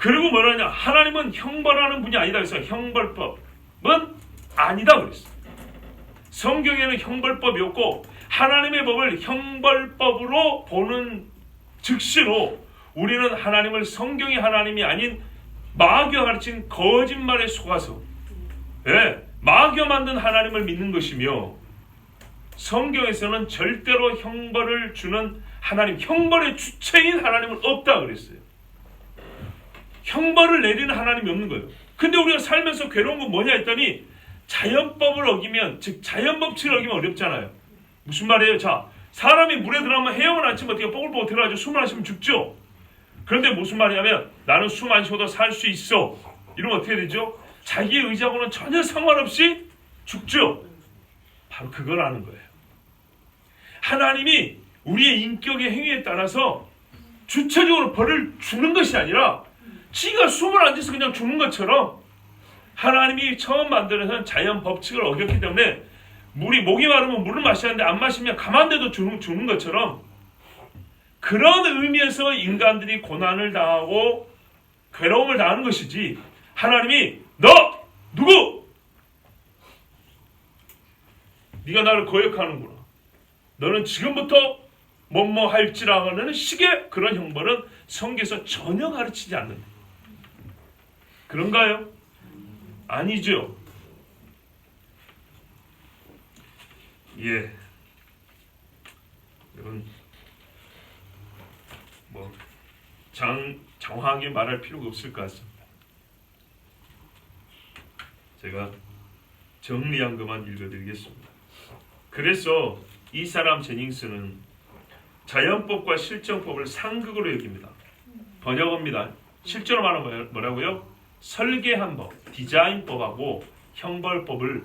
그리고 뭐라냐, 하나님은 형벌하는 분이 아니다. 그래서 형벌법은 아니다 그랬어요. 성경에는 형벌법이 없고 하나님의 법을 형벌법으로 보는 즉시로 우리는 하나님을 성경의 하나님이 아닌 마귀가 가르친 거짓말에 속아서 마귀가 만든 하나님을 믿는 것이며, 성경에서는 절대로 형벌을 주는 하나님, 형벌의 주체인 하나님은 없다 그랬어요. 형벌을 내리는 하나님이 없는 거예요. 근데 우리가 살면서 괴로운 건 뭐냐 했더니 자연법을 어기면, 즉 자연법칙을 어기면 어렵잖아요. 무슨 말이에요? 자, 사람이 물에 들어가면 헤엄을 안 치면 어떻게 뽀글뽀글 들어가죠. 숨을 안 쉬면 죽죠. 그런데 무슨 말이냐면 나는 숨 안 쉬어도 살 수 있어. 이러면 어떻게 되죠? 자기의 의지하고는 전혀 상관없이 죽죠. 바로 그걸 아는 거예요. 하나님이 우리의 인격의 행위에 따라서 주체적으로 벌을 주는 것이 아니라 지가 숨을 안 쉬어서 그냥 죽는 것처럼, 하나님이 처음 만들어서 자연 법칙을 어겼기 때문에 물이, 목이 마르면 물을 마시는데 안 마시면 가만데도 죽는 것처럼, 그런 의미에서 인간들이 고난을 당하고 괴로움을 당하는 것이지, 하나님이 너 누구? 네가 나를 거역하는구나. 너는 지금부터 뭐뭐 할지라는 식의 그런 형벌은 성경에서 전혀 가르치지 않는다. 그런가요? 아니죠. 예. 이건 뭐 장황하게 말할 필요가 없을 것 같습니다. 제가 정리한 것만 읽어드리겠습니다. 그래서 이 사람 제닝스는 자연법과 실정법을 상극으로 여깁니다. 번역어입니다. 실제로 말하면 뭐라고요? 설계한 법, 디자인법하고 형벌법을,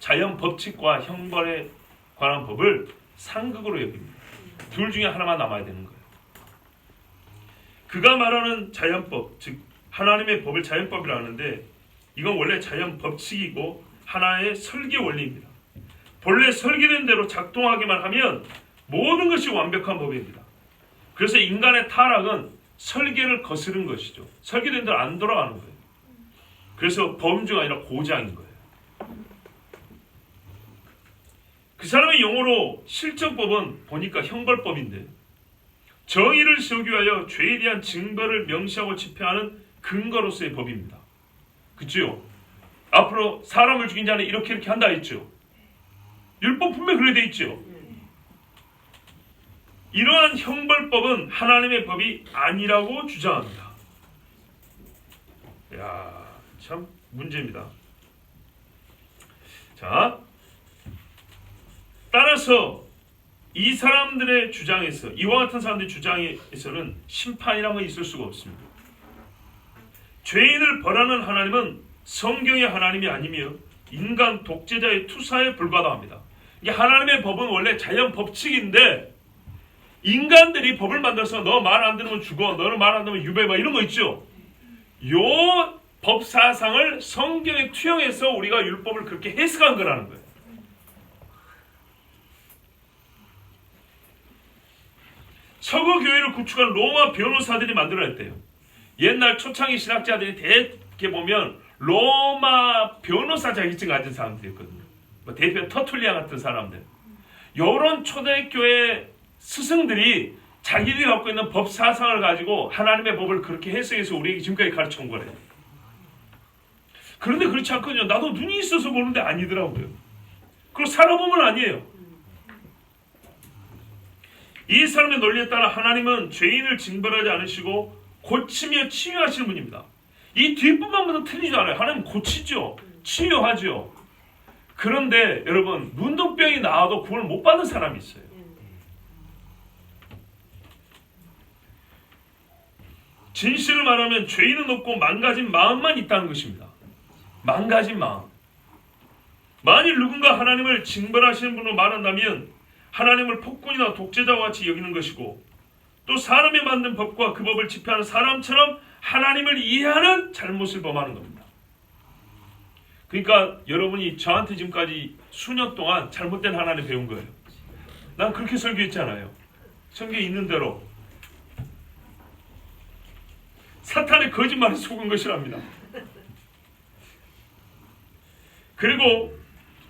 자연 법칙과 형벌에 관한 법을 상극으로 여깁니다. 둘 중에 하나만 남아야 되는 거예요. 그가 말하는 자연법, 즉 하나님의 법을 자연법이라 하는데, 이건 원래 자연 법칙이고 하나의 설계 원리입니다. 본래 설계된 대로 작동하기만 하면 모든 것이 완벽한 법입니다. 그래서 인간의 타락은 설계를 거스른 것이죠. 설계된 대로 안 돌아가는 거예요. 그래서 범주가 아니라 고장인 거예요. 그 사람의 용어로 실정법은 보니까 형벌법인데, 정의를 세우기 위하여 죄에 대한 징벌을 명시하고 집행하는 근거로서의 법입니다. 그렇죠? 앞으로 사람을 죽인 자는 이렇게 한다 했죠. 율법 분명히 그래 돼 있죠. 이러한 형벌법은 하나님의 법이 아니라고 주장합니다. 야, 참 문제입니다. 자, 따라서 이 사람들의 주장에서, 이와 같은 사람들의 주장에서는 심판이라는 건 있을 수가 없습니다. 죄인을 벌하는 하나님은 성경의 하나님이 아니며 인간 독재자의 투사에 불과합니다. 이게 하나님의 법은 원래 자연 법칙인데, 인간들이 법을 만들어서 너 말 안 들으면 죽어, 너는 말 안 들으면 유배, 막 이런 거 있죠. 요 법 사상을 성경에 투영해서 우리가 율법을 그렇게 해석한 거라는 거예요. 서구 교회를 구축한 로마 변호사들이 만들어냈대요. 옛날 초창기 신학자들이 대개 보면 로마 변호사 자격증 가진 사람들이었거든요. 뭐 대표 터툴리안 같은 사람들. 이런 초대교회 스승들이 자기들이 갖고 있는 법 사상을 가지고 하나님의 법을 그렇게 해석해서 우리에게 지금까지 가르쳐 온 거래요. 그런데 그렇지 않거든요. 나도 눈이 있어서 보는데 아니더라고요. 그리고 살아보면 아니에요. 이 사람의 논리에 따라 하나님은 죄인을 징벌하지 않으시고 고치며 치유하시는 분입니다. 이 뒷부분부터 틀리지 않아요. 하나님 고치죠. 치유하죠. 그런데 여러분, 문둥병이 나와도 구원을 못 받는 사람이 있어요. 진실을 말하면 죄인은 없고 망가진 마음만 있다는 것입니다. 망가진 마음. 만일 누군가 하나님을 징벌하시는 분으로 말한다면 하나님을 폭군이나 독재자와 같이 여기는 것이고, 또 사람이 만든 법과 그 법을 집행하는 사람처럼 하나님을 이해하는 잘못을 범하는 겁니다. 그러니까 여러분이 저한테 지금까지 수년 동안 잘못된 하나님 배운 거예요. 난 그렇게 설교했잖아요. 성경에 있는 대로. 사탄의 거짓말에 속은 것이랍니다. 그리고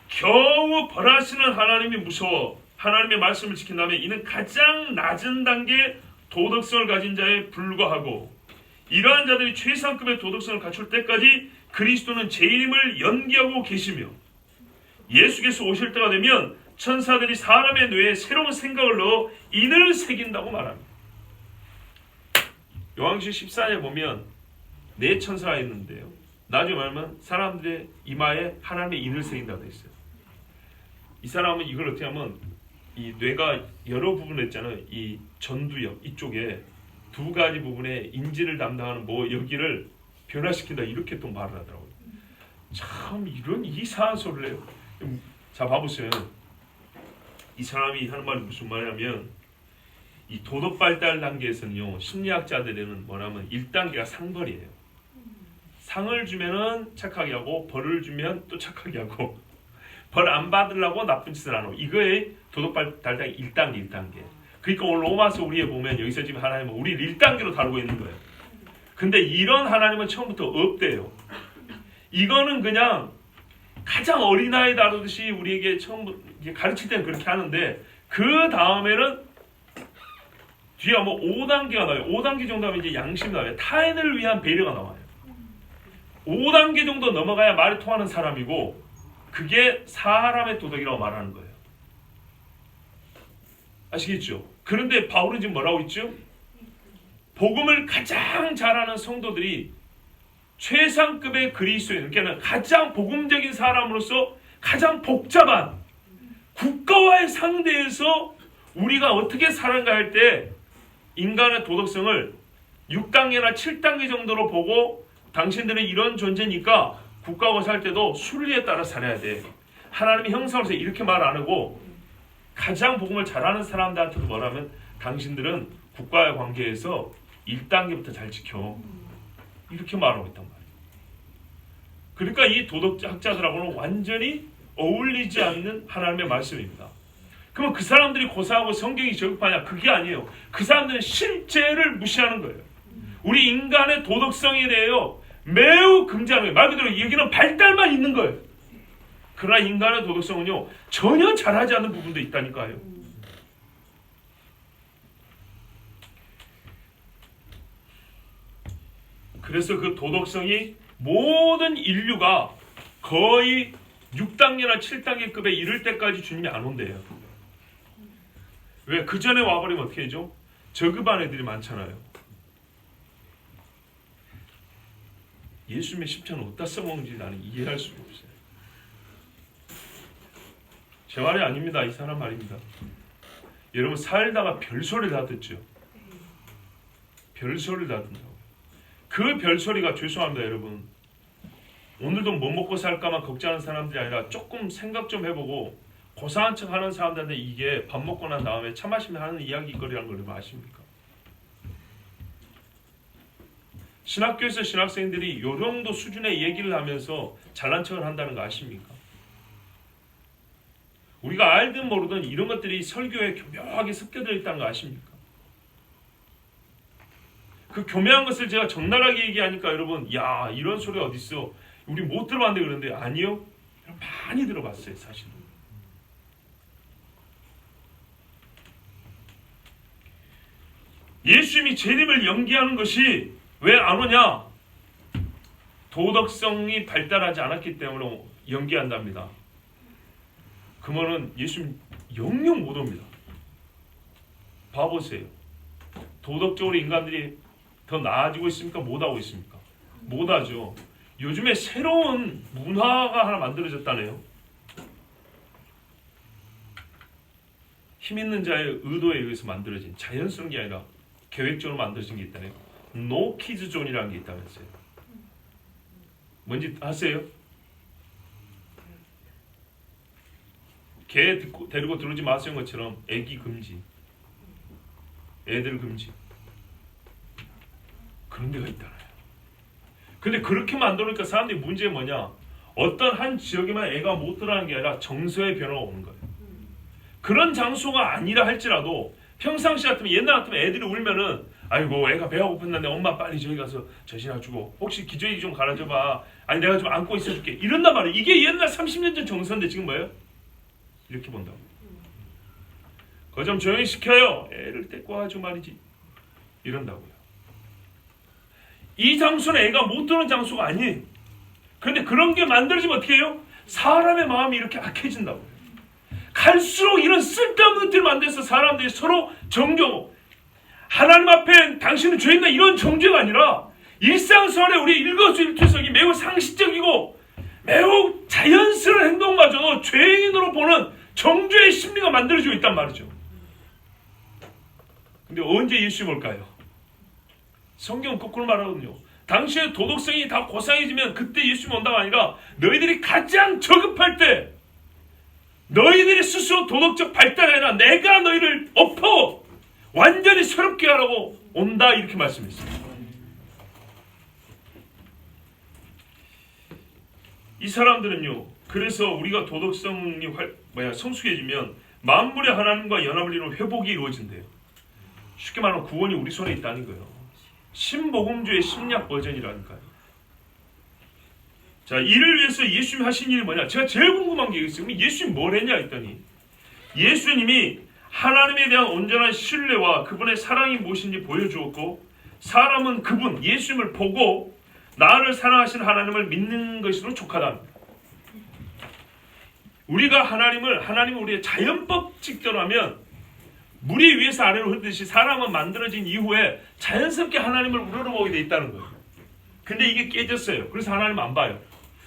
겨우 벌하시는 하나님이 무서워 하나님의 말씀을 지킨다면 이는 가장 낮은 단계의 도덕성을 가진 자에 불과하고, 이러한 자들이 최상급의 도덕성을 갖출 때까지 그리스도는 재림을 연기하고 계시며, 예수께서 오실 때가 되면 천사들이 사람의 뇌에 새로운 생각을 넣어 인을 새긴다고 말합니다. 요한계시록 14장에 보면 네 천사가 있는데요, 나중에 말하면 사람들의 이마에 하나님의 인을 새긴다고 되어 있어요. 이 사람은 이걸 어떻게 하면 이 뇌가 여러 부분을 했잖아요. 이 전두엽 이쪽에 두 가지 부분에 인지를 담당하는 뭐 여기를 변화시킨다, 이렇게 또 말을 하더라고요. 참 이런 이상한 소리를 해요. 자, 봐보세요. 이 사람이 하는 말이 무슨 말이냐면, 이 도덕 발달 단계에서는요, 심리학자들에는 뭐냐면 1단계가 상벌이에요. 상을 주면은 착하게 하고, 벌을 주면 또 착하게 하고, 벌 안 받으려고 나쁜 짓을 안 하고, 이거의 도덕 발달 단계 1단계. 그러니까 오늘 로마서 우리에 보면 여기서 지금 하나님은 우리를 1단계로 다루고 있는 거예요. 근데 이런 하나님은 처음부터 없대요. 이거는 그냥 가장 어린아이 다루듯이 우리에게 처음 가르칠 때는 그렇게 하는데, 그 다음에는 뒤에 뭐 5단계가 나와요. 5단계 정도 하면 이제 양심이 나와요. 타인을 위한 배려가 나와요. 5단계 정도 넘어가야 말이 통하는 사람이고, 그게 사람의 도덕이라고 말하는 거예요. 아시겠죠? 그런데 바울은 지금 뭐라고 있죠? 복음을 가장 잘하는 성도들이 최상급의 그리스도인, 그러니까 가장 복음적인 사람으로서 가장 복잡한 국가와의 상대에서 우리가 어떻게 살아가 할 때 인간의 도덕성을 6단계나 7단계 정도로 보고, 당신들은 이런 존재니까 국가와 살 때도 순리에 따라 살아야 돼. 하나님의 형상으로서 이렇게 말 안 하고, 가장 복음을 잘하는 사람들한테도 뭐라면 당신들은 국가의 관계에서 1단계부터 잘 지켜, 이렇게 말하고 있단 말이에요. 그러니까 이 도덕학자들하고는 완전히 어울리지 않는 하나님의 말씀입니다. 그러면 그 사람들이 고사하고 성경이 저급하냐? 그게 아니에요. 그 사람들은 실제를 무시하는 거예요. 우리 인간의 도덕성에 대해서 매우 긍정하는 거예요. 말 그대로 여기는 발달만 있는 거예요. 그러나 인간의 도덕성은요, 전혀 잘하지 않는 부분도 있다니까요. 그래서 그 도덕성이 모든 인류가 거의 6단계나 7단계급에 이를 때까지 주님이 안 온대요. 왜? 그 전에 와버리면 어떻게 하죠? 저급한 애들이 많잖아요. 예수님의 십자가는 어디다 써먹는지 나는 이해할 수가 없어요. 제 말이 아닙니다. 이 사람 말입니다. 여러분 살다가 별소리를 다 듣죠. 별소리를 다 듣는다고. 그 별소리가, 죄송합니다 여러분, 오늘도 뭐 먹고 살까만 걱정하는 사람들이 아니라 조금 생각 좀 해보고 고사한 척 하는 사람들한테 이게 밥 먹고 난 다음에 차 마시면 하는 이야기거리라는 걸 여러분 아십니까? 신학교에서 신학생들이 요 정도 수준의 얘기를 하면서 잘난 척을 한다는 거 아십니까? 우리가 알든 모르든 이런 것들이 설교에 교묘하게 섞여져 있다는 거 아십니까? 그 교묘한 것을 제가 적나라하게 얘기하니까 여러분, 야 이런 소리 어디 있어? 우리 못 들어봤는데 그런데 아니요, 많이 들어봤어요 사실은. 예수님이 재림을 연기하는 것이 왜 안 오냐? 도덕성이 발달하지 않았기 때문에 연기한답니다. 그러면은 예수님 영영 못 옵니다. 봐보세요. 도덕적으로 인간들이 더 나아지고 있습니까? 못하고 있습니까? 못하죠. 요즘에 새로운 문화가 하나 만들어졌다네요. 힘 있는 자의 의도에 의해서 만들어진, 자연스러운 게 아니라 계획적으로 만들어진 게 있다네요. 노 키즈 존이라는 게 있다면서요. 뭔지 아세요? 개 데리고 들어오지 마세요 것처럼 애기 금지, 애들 금지, 그런 데가 있잖아요. 근데 그렇게 만들니까 사람들이 문제가 뭐냐? 어떤 한 지역에만 애가 못 들어가는 게 아니라 정서의 변화가 오는 거예요. 그런 장소가 아니라 할지라도 평상시 같으면, 옛날 같으면 애들이 울면은 아이고 애가 배가 고팠는데 엄마 빨리 저기 가서 젖이나 주고 혹시 기저귀 좀 갈아줘봐. 아니 내가 좀 안고 있어줄게. 이런단 말이에요. 이게 옛날 30년 전 정서인데 지금 뭐예요? 이렇게 본다고. 그거 좀 조용히 시켜요. 애를 데리고 와가지고 말이지. 이런다고요. 이 장소는 애가 못 들어오는 장소가 아니에요. 그런데 그런 게 만들어지면 어떻게 해요? 사람의 마음이 이렇게 악해진다고요. 갈수록 이런 쓸데없는 것들을 만들어서 사람들이 서로 정죄하고 하나님 앞에 당신은 죄인다 이런 정죄가 아니라 일상생활에 우리 일거수일투족이 매우 상식적이고 매우 자연스러운 행동마저도 죄인으로 보는 정죄의 심리가 만들어지고 있단 말이죠. 근데 언제 예수님 올까요? 성경은 거꾸로 말하거든요. 당신의 도덕성이 다 고상해지면 그때 예수님 온다가 아니라 너희들이 가장 저급할 때 너희들이 스스로 도덕적 발달이 아니라 내가 너희를 엎어 완전히 새롭게 하라고 온다 이렇게 말씀했어요. 이 사람들은요. 그래서 우리가 도덕성이 성숙해지면 만물의 하나님과 연합을 이루는 회복이 이루어진대요. 쉽게 말하면 구원이 우리 손에 있다는 거예요. 신복음주의 심리학 버전이라니까요. 자, 이를 위해서 예수님이 하신 일이 뭐냐? 제가 제일 궁금한 게 있어요. 예수님이 뭘 했냐 했더니 예수님이 하나님에 대한 온전한 신뢰와 그분의 사랑이 무엇인지 보여주었고 사람은 그분 예수님을 보고 나를 사랑하신 하나님을 믿는 것으로 족하다. 우리가 하나님을 우리의 자연법칙대로 하면 물이 위에서 아래로 흐르듯이 사람은 만들어진 이후에 자연스럽게 하나님을 우러러보게 돼 있다는 거예요. 근데 이게 깨졌어요. 그래서 하나님 안 봐요.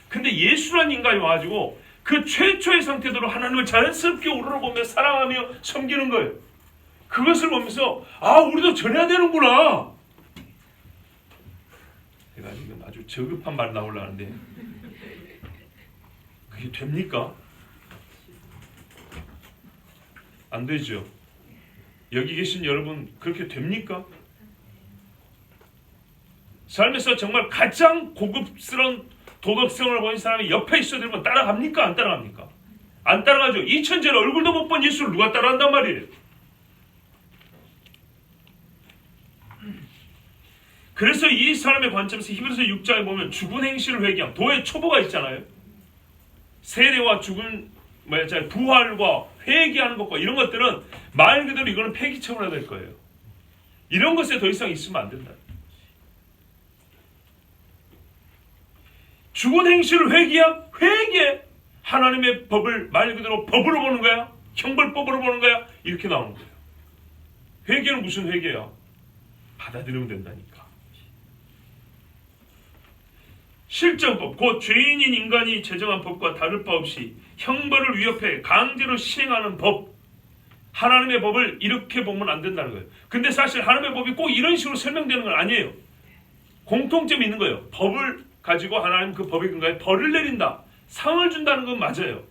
근데 예수라는 인간이 와가지고 그 최초의 상태대로 하나님을 자연스럽게 우러러보며 사랑하며 섬기는 거예요. 그것을 보면서 아 우리도 저래야 되는구나. 제가 지금 아주 저급한 말 나오려는데 그게 됩니까? 안 되죠. 여기 계신 여러분 그렇게 됩니까? 삶에서 정말 가장 고급스러운 도덕성을 보인 사람이 옆에 있어야 되면 따라갑니까? 안 따라갑니까? 안 따라가죠. 2000년 얼굴도 못 본 예수를 누가 따라한단 말이에요. 그래서 이 사람의 관점에서 히브리서 6장에 보면 죽은 행실을 회개함. 도의 초보가 있잖아요. 세례와 죽은 부활과 회개하는 것과 이런 것들은 말 그대로 이거는 폐기 처분해야 될 거예요. 이런 것에 더 이상 있으면 안 된다. 죽은 행실을 회개함? 회개! 하나님의 법을 말 그대로 법으로 보는 거야? 형벌법으로 보는 거야? 이렇게 나오는 거예요. 회개는 무슨 회개야? 받아들이면 된다니까. 실정법, 곧 죄인인 인간이 제정한 법과 다를 바 없이 형벌을 위협해 강제로 시행하는 법. 하나님의 법을 이렇게 보면 안 된다는 거예요. 근데 사실 하나님의 법이 꼭 이런 식으로 설명되는 건 아니에요. 공통점이 있는 거예요. 법을 가지고 하나님 그 법의 근거에 벌을 내린다. 상을 준다는 건 맞아요.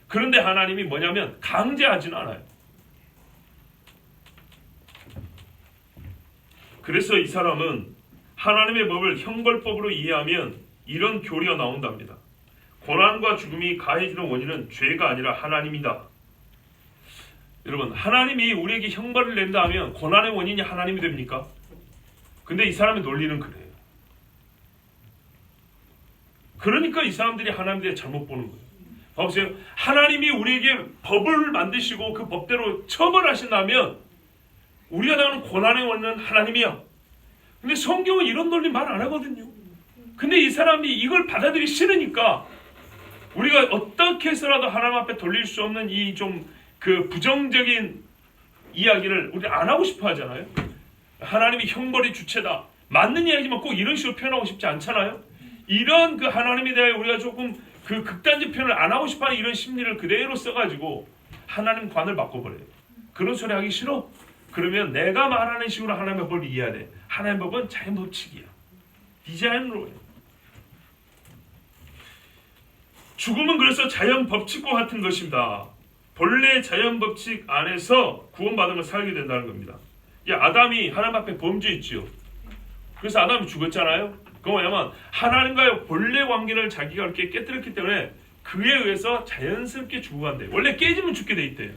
그런데 하나님이 뭐냐면 강제하지는 않아요. 그래서 이 사람은 하나님의 법을 형벌법으로 이해하면 이런 교리가 나온답니다. 고난과 죽음이 가해지는 원인은 죄가 아니라 하나님이다. 여러분, 하나님이 우리에게 형벌을 낸다 하면 고난의 원인이 하나님이 됩니까? 근데 이 사람의 논리는 그래요. 그러니까 이 사람들이 하나님에 대해 잘못 보는 거예요. 봐보세요. 하나님이 우리에게 법을 만드시고 그 법대로 처벌하신다면 우리가 당하는 고난의 원인은 하나님이야. 근데 성경은 이런 논리 말 안 하거든요. 근데 이 사람이 이걸 받아들이기 싫으니까 우리가 어떻게 해서라도 하나님 앞에 돌릴 수 없는 이 좀 그 부정적인 이야기를 우리 안 하고 싶어 하잖아요. 하나님이 형벌의 주체다. 맞는 이야기지만 꼭 이런 식으로 표현하고 싶지 않잖아요. 이런 그 하나님에 대해 우리가 조금 그 극단적 표현을 안 하고 싶어 하는 이런 심리를 그대로 써가지고 하나님 관을 바꿔버려요. 그런 소리 하기 싫어? 그러면 내가 말하는 식으로 하나님의 법을 이해해야 돼. 하나님의 법은 자연 법칙이야. 디자인으로 해요. 죽음은 그래서 자연 법칙과 같은 것입니다. 본래 자연 법칙 안에서 구원받은 걸 살게 된다는 겁니다. 아담이 하나님 앞에 범죄했지요. 그래서 아담이 죽었잖아요. 그건 뭐냐면 하나님과의 본래 관계를 자기가 이렇게 깨뜨렸기 때문에 그에 의해서 자연스럽게 죽어간대요. 원래 깨지면 죽게 돼 있대요.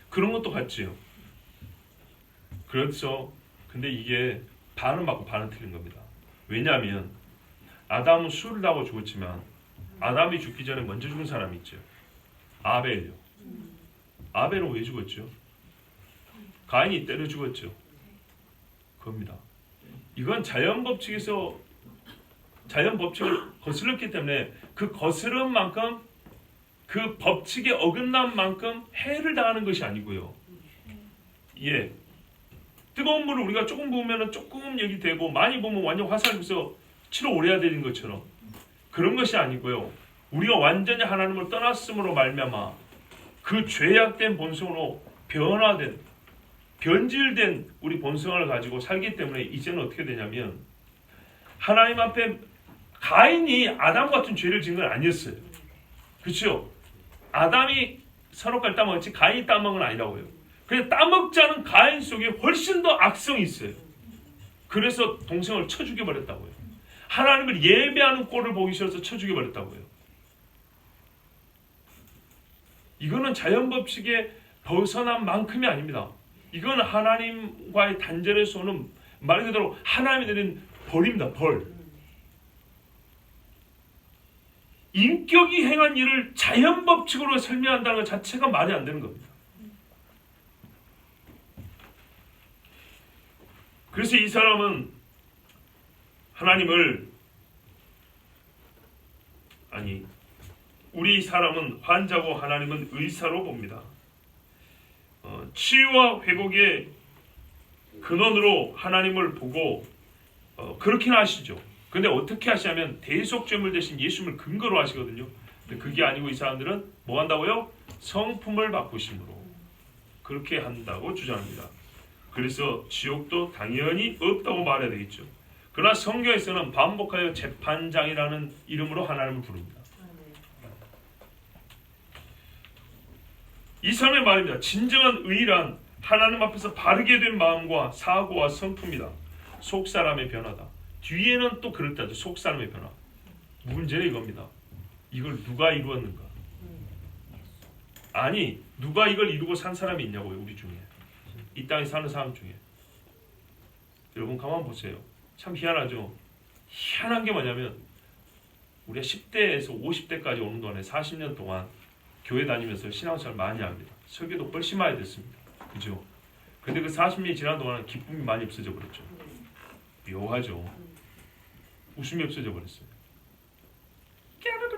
그런 것도 같지요. 그렇죠. 근데 이게 반은 맞고 반은 틀린 겁니다. 왜냐하면 아담은 술을 하고 죽었지만 아담이 죽기 전에 먼저 죽은 사람이 있죠. 아벨요. 아벨은 왜 죽었죠? 가인이 때려 죽었죠. 그겁니다. 이건 자연 법칙에서 자연 법칙을 거슬렀기 때문에 그 거스른 만큼 그 법칙에 어긋난 만큼 해를 당하는 것이 아니고요. 예, 뜨거운 물을 우리가 조금 부으면 조금 여기 되고 많이 부으면 완전 화살면서 치러 오래야 되는 것처럼 그런 것이 아니고요. 우리가 완전히 하나님을 떠났음으로 말미암아 그 죄악된 본성으로 변화된 변질된 우리 본성을 가지고 살기 때문에 이제는 어떻게 되냐면 하나님 앞에 가인이 아담 같은 죄를 지은 건 아니었어요. 그렇죠? 아담이 선악과를 따먹었지 가인이 따먹은 건 아니라고요. 근데 따먹지 않은 가인 속에 훨씬 더 악성이 있어요. 그래서 동생을 쳐 죽여버렸다고요. 하나님을 예배하는 꼴을 보기 싫어서 쳐 죽여버렸다고요. 이거는 자연 법칙에 벗어난 만큼이 아닙니다. 이건 하나님과의 단절에서 오는 말 그대로 하나님이 내린 벌입니다. 벌. 인격이 행한 일을 자연 법칙으로 설명한다는 것 자체가 말이 안 되는 겁니다. 그래서 이 사람은 하나님을 우리 사람은 환자고 하나님은 의사로 봅니다. 치유와 회복의 근원으로 하나님을 보고 그렇게는 하시죠. 근데 어떻게 하시냐면 대속죄물 대신 예수님을 근거로 하시거든요. 근데 그게 아니고 이 사람들은 뭐 한다고요? 성품을 바꾸심으로 그렇게 한다고 주장합니다. 그래서 지옥도 당연히 없다고 말해야 되겠죠. 그러나 성경에서는 반복하여 재판장이라는 이름으로 하나님을 부릅니다. 이 사람의 말입니다. 진정한 의란 하나님 앞에서 바르게 된 마음과 사고와 성품이다. 속사람의 변화다. 뒤에는 또 그렇다죠. 속사람의 변화. 문제는 이겁니다. 이걸 누가 이루었는가? 아니 누가 이걸 이루고 산 사람이 있냐고요. 우리 중에. 이 땅에 사는 사람 중에. 여러분 가만 보세요. 참 희한하죠. 희한한 게 뭐냐면 우리가 10대에서 50대까지 오는 동안에 40년 동안 교회 다니면서 신앙생활 많이 합니다. 설교도 훨씬 많이 됐습니다. 그죠? 근데 그 40년이 지난 동안은 기쁨이 많이 없어져 버렸죠. 묘하죠. 웃음이 없어져 버렸어요.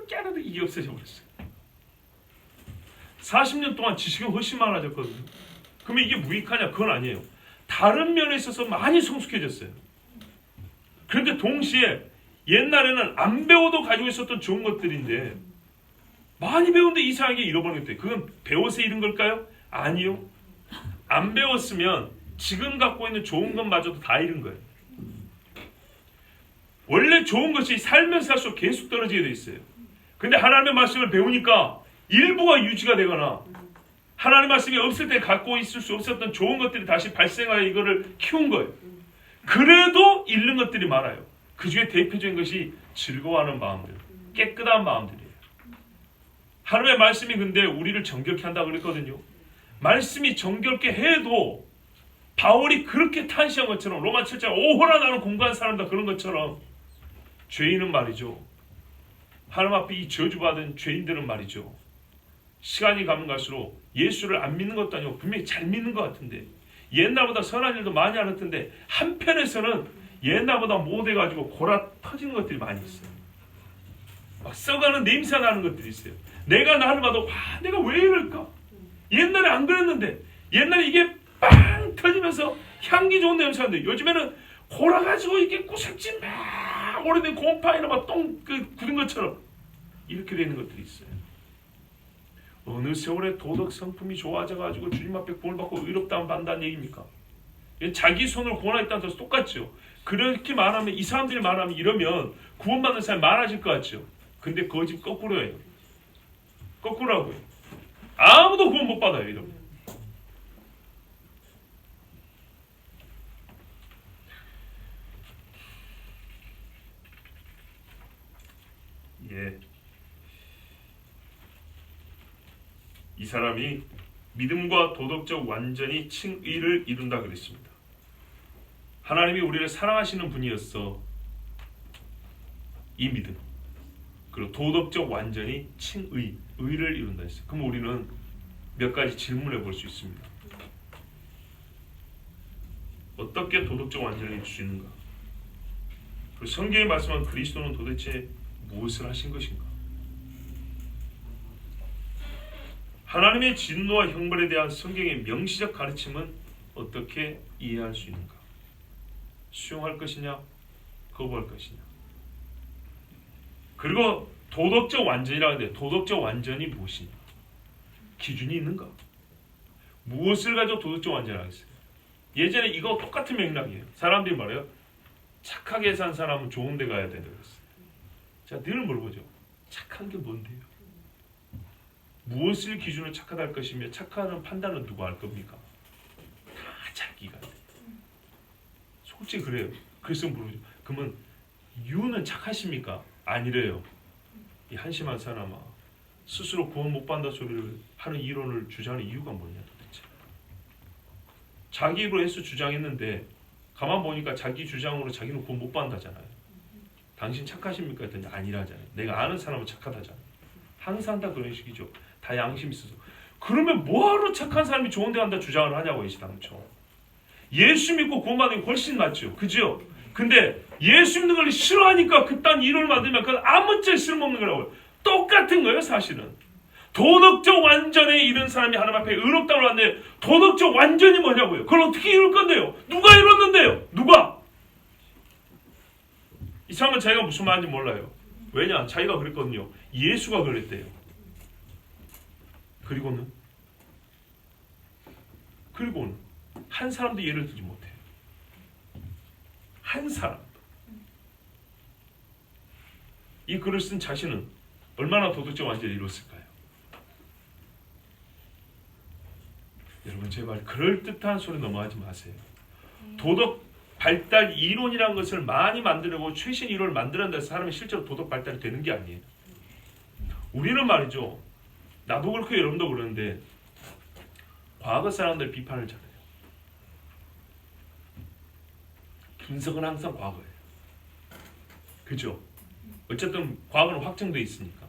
깨르르 이게 없어져 버렸어요. 40년 동안 지식은 훨씬 많아졌거든요. 그러면 이게 무익하냐? 그건 아니에요. 다른 면에 있어서 많이 성숙해졌어요. 그런데 동시에 옛날에는 안 배워도 가지고 있었던 좋은 것들인데 많이 배우는데 이상하게 잃어버린 것들. 그건 배워서 잃은 걸까요? 아니요. 안 배웠으면 지금 갖고 있는 좋은 것마저도 다 잃은 거예요. 원래 좋은 것이 살면서 살수록 계속 떨어지게 돼 있어요. 근데 하나님의 말씀을 배우니까 일부가 유지가 되거나 하나님의 말씀이 없을 때 갖고 있을 수 없었던 좋은 것들이 다시 발생하여 이거를 키운 거예요. 그래도 잃는 것들이 많아요. 그 중에 대표적인 것이 즐거워하는 마음들, 깨끗한 마음들이에요. 하나님의 말씀이 근데 우리를 정결케 한다고 그랬거든요. 말씀이 정결케 해도 바울이 그렇게 탄식한 것처럼 로마 7장 오호라 나는 공부한 사람다 그런 것처럼 죄인은 말이죠. 하나님 앞에 이 저주받은 죄인들은 말이죠. 시간이 가면 갈수록 예수를 안 믿는 것도 아니고 분명히 잘 믿는 것 같은데 옛날보다 선한 일도 많이 안 했던데 한편에서는 옛날보다 못해가지고 골아 터지는 것들이 많이 있어요. 막 썩어가는 냄새 나는 것들이 있어요. 내가 나를 봐도 와 내가 왜 이럴까? 옛날에 안 그랬는데 옛날에 이게 빵 터지면서 향기 좋은 냄새가 나는데 요즘에는 골아가지고 이게 구색진 막 오래된 곰팡이나 막 똥 굳은 것처럼 이렇게 되는 것들이 있어요. 어느 세월에 도덕 성품이 좋아져가지고 주님 앞에 구원을 받고 의롭다함을 받는다는 얘기입니까? 자기 손으로 구원하겠다는 것도 똑같죠. 그렇게 말하면 이 사람들이 말하면 이러면 구원받는 사람이 많아질 것 같죠. 근데 거짓 거꾸로예요. 거꾸로라고요. 아무도 구원 못 받아요. 이러면. 예. 이 사람이 믿음과 도덕적 완전히 칭의를 이룬다 그랬습니다. 하나님이 우리를 사랑하시는 분이었어. 이 믿음. 그리고 도덕적 완전히 칭의, 의를 이룬다 했어요. 그럼 우리는 몇 가지 질문해 볼 수 있습니다. 어떻게 도덕적 완전을 이룰 수 있는가? 그리고 성경에 말씀한 그리스도는 도대체 무엇을 하신 것인가? 하나님의 진노와 형벌에 대한 성경의 명시적 가르침은 어떻게 이해할 수 있는가? 수용할 것이냐, 거부할 것이냐? 그리고 도덕적 완전이라고 하는데 도덕적 완전이 무엇이냐? 기준이 있는가? 무엇을 가지고 도덕적 완전을 하겠어요? 예전에 이거 똑같은 맥락이에요. 사람들이 말해요. 착하게 산 사람은 좋은 데 가야 된다고 했어요. 자, 늘 물어보죠. 착한 게 뭔데요? 무엇을 기준으로 착하다 할 것이며 착하다는 판단은 누가 할 겁니까? 다 자기가 돼요. 솔직히 그래요. 그래서 물어보죠. 그러면 유는 착하십니까? 아니래요. 이 한심한 사람아, 스스로 구원 못 받는다 소리를 하는 이론을 주장하는 이유가 뭐냐 도대체. 자기 입으로 해서 주장했는데 가만 보니까 자기 주장으로 자기는 구원 못 받는다잖아요. 당신 착하십니까? 했더니 아니라잖아요. 내가 아는 사람은 착하다잖아요. 항상 다 그런 식이죠. 다 양심 있어서. 그러면 뭐하러 착한 사람이 좋은 데 간다 주장을 하냐고 당초. 예수 믿고 구원 받는 게 훨씬 낫죠. 그죠? 근데 예수 믿는 걸 싫어하니까 그딴 이론을 만들면 그건 아무짝에 쓸모없는 거라고요. 똑같은 거예요 사실은. 도덕적 완전에 이른 사람이 하나님 앞에 의롭다고 하는데 도덕적 완전이 뭐냐고요. 그걸 어떻게 이룰 건데요. 누가 이뤘는데요. 누가. 이 사람은 자기가 무슨 말인지 몰라요. 왜냐? 자기가 그랬거든요. 예수가 그랬대요. 그리고는 한 사람도 예를 들지 못해요. 한 사람. 이 글을 쓴 자신은 얼마나 도덕적 완전히 이뤘을까요? 여러분 제발 그럴듯한 소리 넘어가지 마세요. 도덕 발달 이론이라는 것을 많이 만들고 최신 이론을 만들어낸다 해서 사람이 실제로 도덕 발달이 되는 게 아니에요. 우리는 말이죠. 나도 그렇고 여러분도 그러는데 과거 사람들 비판을 잘해요. 분석은 항상 과거예요. 그죠? 어쨌든 과거는 확정되어 있으니까.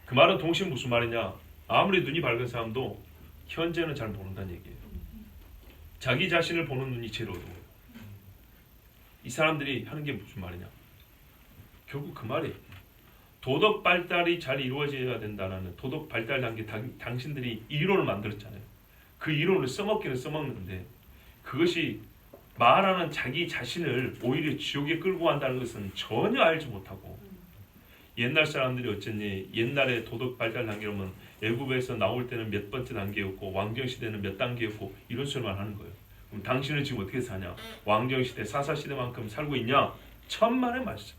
그 말은 동시에 무슨 말이냐? 아무리 눈이 밝은 사람도 현재는 잘 모른다는 얘기예요. 자기 자신을 보는 눈이 제일 어두워요. 이 사람들이 하는 게 무슨 말이냐? 결국 그 말이에요. 도덕 발달이 잘 이루어져야 된다는 도덕 발달 단계 당신들이 이론을 만들었잖아요. 그 이론을 써먹기는 써먹는데 그것이 말하는 자기 자신을 오히려 지옥에 끌고 간다는 것은 전혀 알지 못하고 옛날 사람들이 어쨌니 옛날에 도덕 발달 단계로는 애굽에서 나올 때는 몇 번째 단계였고 왕정시대는 몇 단계였고 이런 소리만 하는 거예요. 그럼 당신은 지금 어떻게 사냐? 왕정시대 사사시대만큼 살고 있냐? 천만의 말씀.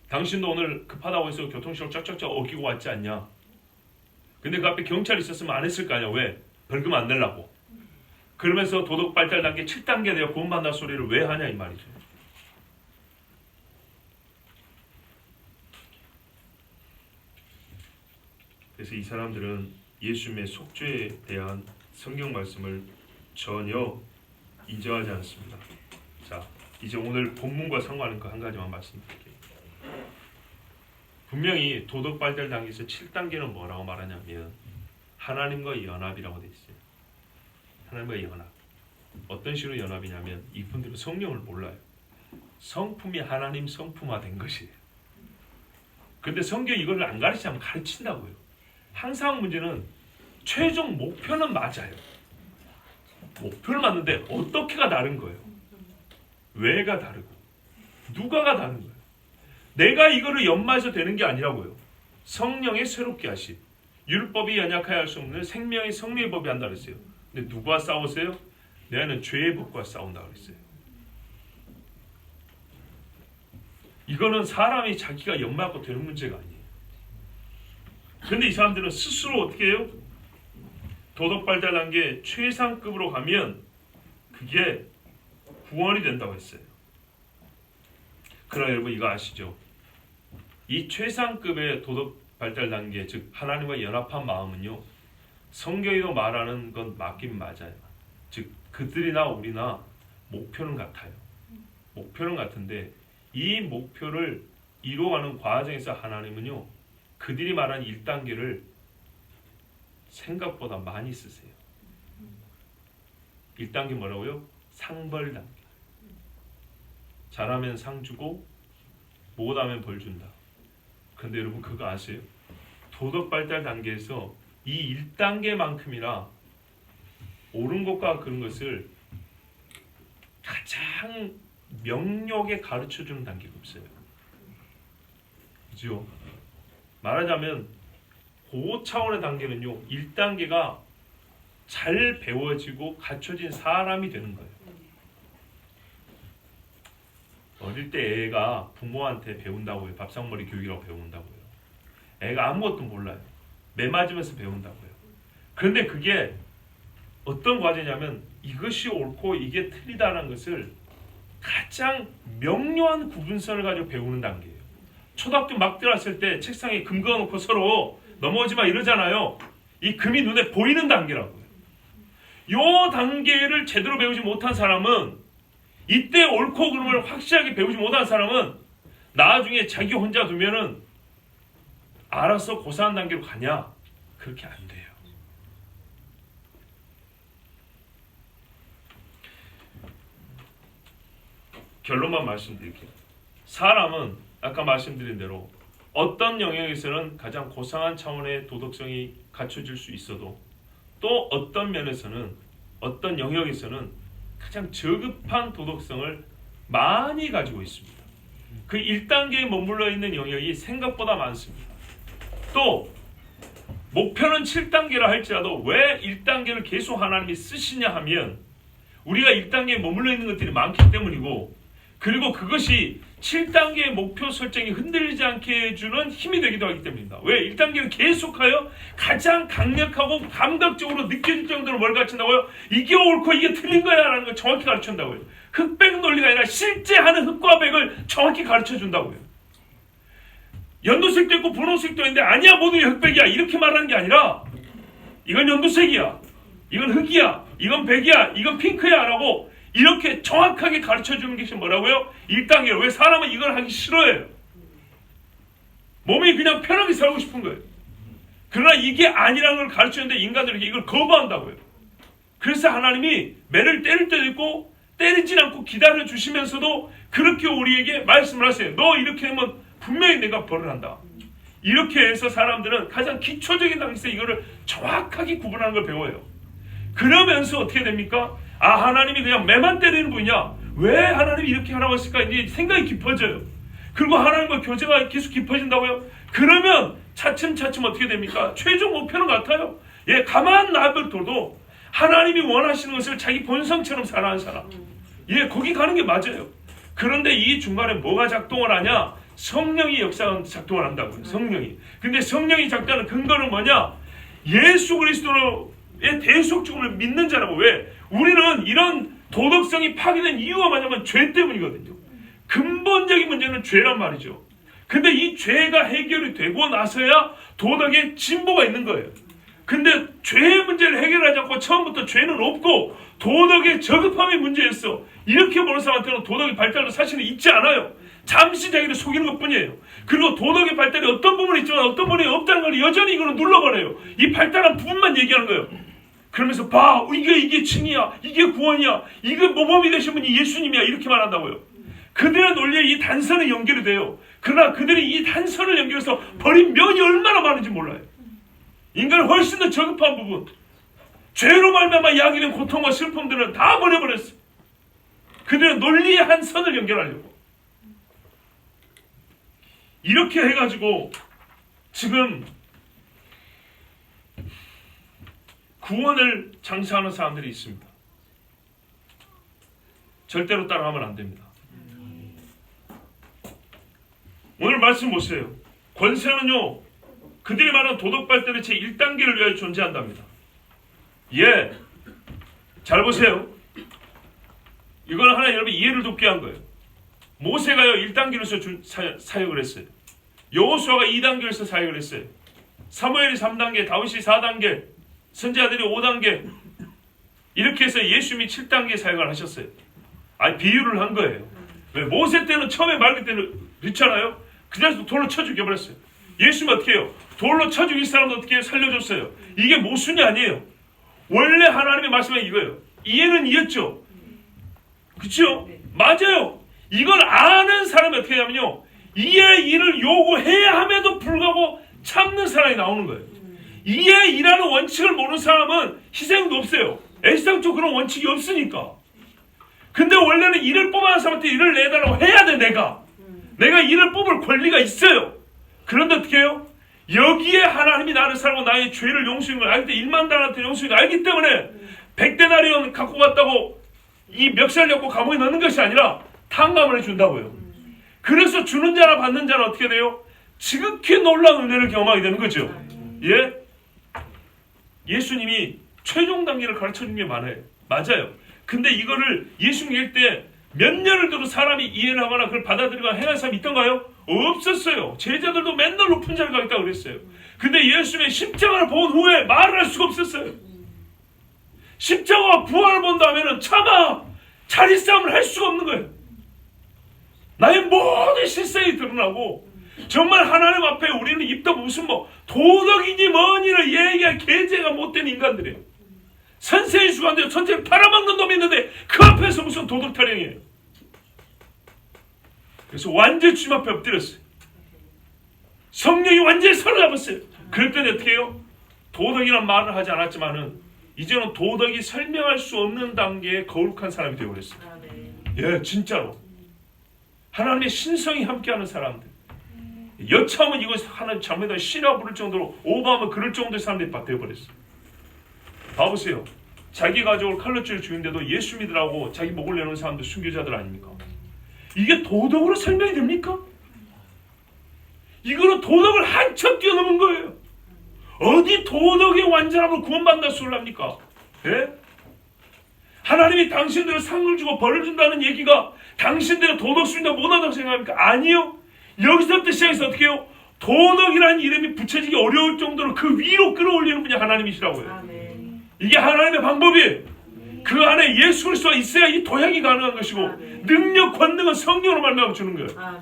당신도 오늘 급하다고 해서 교통시설 쫙쫙쫙 어기고 왔지 않냐? 근데 그 앞에 경찰이 있었으면 안 했을 거 아니야. 왜? 벌금 안 내려고. 그러면서 도덕 발달 단계 7단계 되어 구원받는다 소리를 왜 하냐 이 말이죠. 그래서 이 사람들은 예수님의 속죄에 대한 성경 말씀을 전혀 인정하지 않습니다. 자, 이제 오늘 본문과 상관하는 거 한 가지만 말씀드릴게요. 분명히 도덕 발달 단계에서 7단계는 뭐라고 말하냐면 하나님과 연합이라고 되어 있어요. 하나님과 연합. 어떤 식으로 연합이냐면 이분들은 성령을 몰라요. 성품이 하나님 성품화된 것이에요. 근데 성경이 이걸 안 가르치면 가르친다고요. 항상 문제는 최종 목표는 맞아요. 목표를 맞는데 어떻게가 다른 거예요. 왜가 다르고 누가가 다른 거예요. 내가 이거를 연마해서 되는 게 아니라고요. 성령의 새롭게 하심. 율법이 연약하여 할 수 없는 생명의 성령의 법이 한다 그랬어요. 근데 누가 싸우세요? 내가는 죄의 법과 싸운다 그랬어요. 이거는 사람이 자기가 연마하고 되는 문제가 아니에요. 그런데 이 사람들은 스스로 어떻게 해요? 도덕 발달 단계 최상급으로 가면 그게 구원이 된다고 했어요. 그러나 여러분 이거 아시죠? 이 최상급의 도덕 발달 단계, 즉 하나님과 연합한 마음은요. 성경에도 말하는 건 맞긴 맞아요. 즉 그들이나 우리나 목표는 같아요. 목표는 같은데 이 목표를 이루어가는 과정에서 하나님은요, 그들이 말한 1단계를 생각보다 많이 쓰세요. 1단계 뭐라고요? 상벌 단계. 잘하면 상 주고 못하면 벌 준다. 근데 여러분 그거 아세요? 도덕 발달 단계에서 이 1단계만큼이나 옳은 것과 그런 것을 가장 명료하게 가르쳐주는 단계가 없어요. 그죠? 말하자면 그 차원의 단계는요, 1단계가 잘 배워지고 갖춰진 사람이 되는 거예요. 어릴 때 애가 부모한테 배운다고요. 밥상머리 교육이라고 배운다고요. 애가 아무것도 몰라요. 매 맞으면서 배운다고요. 그런데 그게 어떤 과정이냐면 이것이 옳고 이게 틀리다는 것을 가장 명료한 구분선을 가지고 배우는 단계예요. 초등학교 막 들어왔을 때 책상에 금 그어놓고 서로 넘어오지 마 이러잖아요. 이 금이 눈에 보이는 단계라고요. 요 단계를 제대로 배우지 못한 사람은, 이때 옳고 그름을 확실하게 배우지 못한 사람은 나중에 자기 혼자 두면은 알아서 고사한 단계로 가냐? 그렇게 안 돼요. 결론만 말씀드릴게요. 사람은 아까 말씀드린 대로 어떤 영역에서는 가장 고상한 차원의 도덕성이 갖춰질 수 있어도 또 어떤 면에서는, 어떤 영역에서는 가장 저급한 도덕성을 많이 가지고 있습니다. 그 1단계에 머물러 있는 영역이 생각보다 많습니다. 또 목표는 7단계라 할지라도 왜 1단계를 계속 하나님이 쓰시냐 하면 우리가 1단계에 머물러 있는 것들이 많기 때문이고, 그리고 그것이 7단계의 목표 설정이 흔들리지 않게 해주는 힘이 되기도 하기 때문입니다. 왜? 1단계를 계속하여 가장 강력하고 감각적으로 느껴질 정도로 뭘 가르친다고요? 이게 옳고 이게 틀린 거야 라는 걸 정확히 가르친다고요. 흑백 논리가 아니라 실제 하는 흑과 백을 정확히 가르쳐준다고요. 연두색도 있고 분홍색도 있는데 아니야 모두 흑백이야 이렇게 말하는 게 아니라 이건 연두색이야, 이건 흑이야, 이건 백이야, 이건 핑크야 라고 이렇게 정확하게 가르쳐주는 것이 뭐라고요? 1단계로. 왜? 사람은 이걸 하기 싫어해요. 몸이 그냥 편하게 살고 싶은 거예요. 그러나 이게 아니라는 걸 가르치는데 인간들이 이걸 거부한다고요. 그래서 하나님이 매를 때릴 때도 있고 때리진 않고 기다려주시면서도 그렇게 우리에게 말씀을 하세요. 너 이렇게 하면 분명히 내가 벌을 한다. 이렇게 해서 사람들은 가장 기초적인 단계에서 이거를 정확하게 구분하는 걸 배워요. 그러면서 어떻게 됩니까? 아, 하나님이 그냥 매만 때리는 분이냐? 왜 하나님이 이렇게 하라고 했을까? 이제 생각이 깊어져요. 그리고 하나님과 교제가 계속 깊어진다고요? 그러면 차츰차츰 어떻게 됩니까? 최종 목표는 같아요. 예, 가만 놔둬도 하나님이 원하시는 것을 자기 본성처럼 살아가는 사람. 예, 거기 가는 게 맞아요. 그런데 이 중간에 뭐가 작동을 하냐? 성령이 역사가 작동을 한다고요. 성령이. 근데 성령이 작동하는 근거는 뭐냐? 예수 그리스도의 대속 죽음을 믿는 자라고. 왜? 우리는 이런 도덕성이 파괴된 이유가 뭐냐면 죄 때문이거든요. 근본적인 문제는 죄란 말이죠. 근데 이 죄가 해결이 되고 나서야 도덕의 진보가 있는 거예요. 근데 죄의 문제를 해결하지 않고 처음부터 죄는 없고 도덕의 저급함이 문제였어. 이렇게 보는 사람한테는 도덕의 발달도 사실은 있지 않아요. 잠시 자기를 속이는 것뿐이에요. 그리고 도덕의 발달이 어떤 부분이 있지만 어떤 부분이 없다는 걸 여전히 이거는 눌러버려요. 이 발달한 부분만 얘기하는 거예요. 그러면서 봐, 이게 칭이야, 이게 구원이야, 이게 모범이 되신 분이 예수님이야 이렇게 말한다고요. 그들의 논리에 이 단선이 연결이 돼요. 그러나 그들이 이 단선을 연결해서 버린 면이 얼마나 많은지 몰라요. 인간은 훨씬 더 저급한 부분, 죄로 말미암아 야기된 고통과 슬픔들은 다 버려버렸어. 그들은 논리의 한 선을 연결하려고. 이렇게 해가지고 지금 구원을 장사하는 사람들이 있습니다. 절대로 따라하면 안 됩니다. 오늘 말씀 보세요. 권세는요, 그들이 말하는 도덕 발달의 제 1단계를 위하여 존재한답니다. 예, 잘 보세요. 이거는 하나 여러분 이해를 돕게 한 거예요. 모세가요 1단계로서 사역을 했어요. 여호수아가 2단계로서 사역을 했어요. 사무엘이 3단계, 다윗이 4단계, 선지자들이 5단계, 이렇게 해서 예수님이 7단계 사역을 하셨어요. 비유를 한 거예요. 왜? 모세 때는 처음에 말할 때는 그렇잖아요. 그냥 돌로 쳐 죽여버렸어요. 예수님은 어떻게 해요? 돌로 쳐 죽일 사람도 어떻게 해요? 살려줬어요. 이게 모순이 아니에요. 원래 하나님의 말씀은 이거예요. 이해는 이었죠? 그렇죠? 맞아요. 이걸 아는 사람이 어떻게 하냐면요, 이의 일을 요구해야 함에도 불구하고 참는 사람이 나오는 거예요. 이의 일하는 원칙을 모르는 사람은 희생도 없어요. 애시당초 그런 원칙이 없으니까. 근데 원래는 일을 뽑아야 하는 사람한테 일을 내달라고 해야 돼. 내가 일을 뽑을 권리가 있어요. 그런데 어떻게 해요? 여기에 하나님이 나를 살고 나의 죄를 용서하는 걸 알기 때문에 1만 달란트 용서하는 걸 알기 때문에 100데나리온 갖고 갔다고 이 멱살 잡고 감옥에 넣는 것이 아니라 탕감을 해준다고요. 그래서 주는 자나 받는 자는 어떻게 돼요? 지극히 놀라운 은혜를 경험하게 되는 거죠. 예? 예수님이 최종 단계를 가르쳐준 게 맞아요. 근데 이거를 예수님 얘기할 때 몇 년을 두고 사람이 이해를 하거나 그걸 받아들이거나 행하는 사람이 있던가요? 없었어요. 제자들도 맨날 높은 자리에 가겠다고 그랬어요. 근데 예수님의 십자가를 본 후에 말을 할 수가 없었어요. 십자가와 부활을 본 다음에는 차마 자리 싸움을 할 수가 없는 거예요. 나의 모든 실상이 드러나고 정말 하나님 앞에 우리는 입도 무슨 도덕이니 뭐니를 얘기할 계제가 못된 인간들이에요. 선생의 수간데 선생을 팔아먹는 놈이 있는데 그 앞에서 무슨 도덕 타령이에요. 그래서 완전히 주님 앞에 엎드렸어요. 성령이 완전히 사로잡았어요. 그랬더니 어떻게 해요? 도덕이란 말을 하지 않았지만은 이제는 도덕이 설명할 수 없는 단계의 거룩한 사람이 되어버렸어요. 예, 진짜로 하나님의 신성이 함께하는 사람들. 여차하면 이거 하나님 잘못하면 신화 부를 정도로 오버하면 그럴 정도의 사람들이 되어버렸어요. 봐보세요. 자기 가족을 칼로 찔러 죽이는데도 예수 믿으라고 자기 목을 내놓은 사람들 순교자들 아닙니까? 이게 도덕으로 설명이 됩니까? 이거는 도덕을 한참 뛰어넘은 거예요. 어디 도덕의 완전함을 구원받는다 소리를 합니까? 예? 하나님이 당신들을 상을 주고 벌을 준다는 얘기가 당신들의 도덕 수준보다 못하다고 생각합니까? 아니요. 여기서부터 시작해서 어떻게 해요? 도덕이라는 이름이 붙여지기 어려울 정도로 그 위로 끌어올리는 분이 하나님이시라고요. 아멘. 이게 하나님의 방법이에요. 그 안에 예수 그리스도가 있어야 이 도약이 가능한 것이고 능력, 권능은 성령으로 말미암아 주는 거예요.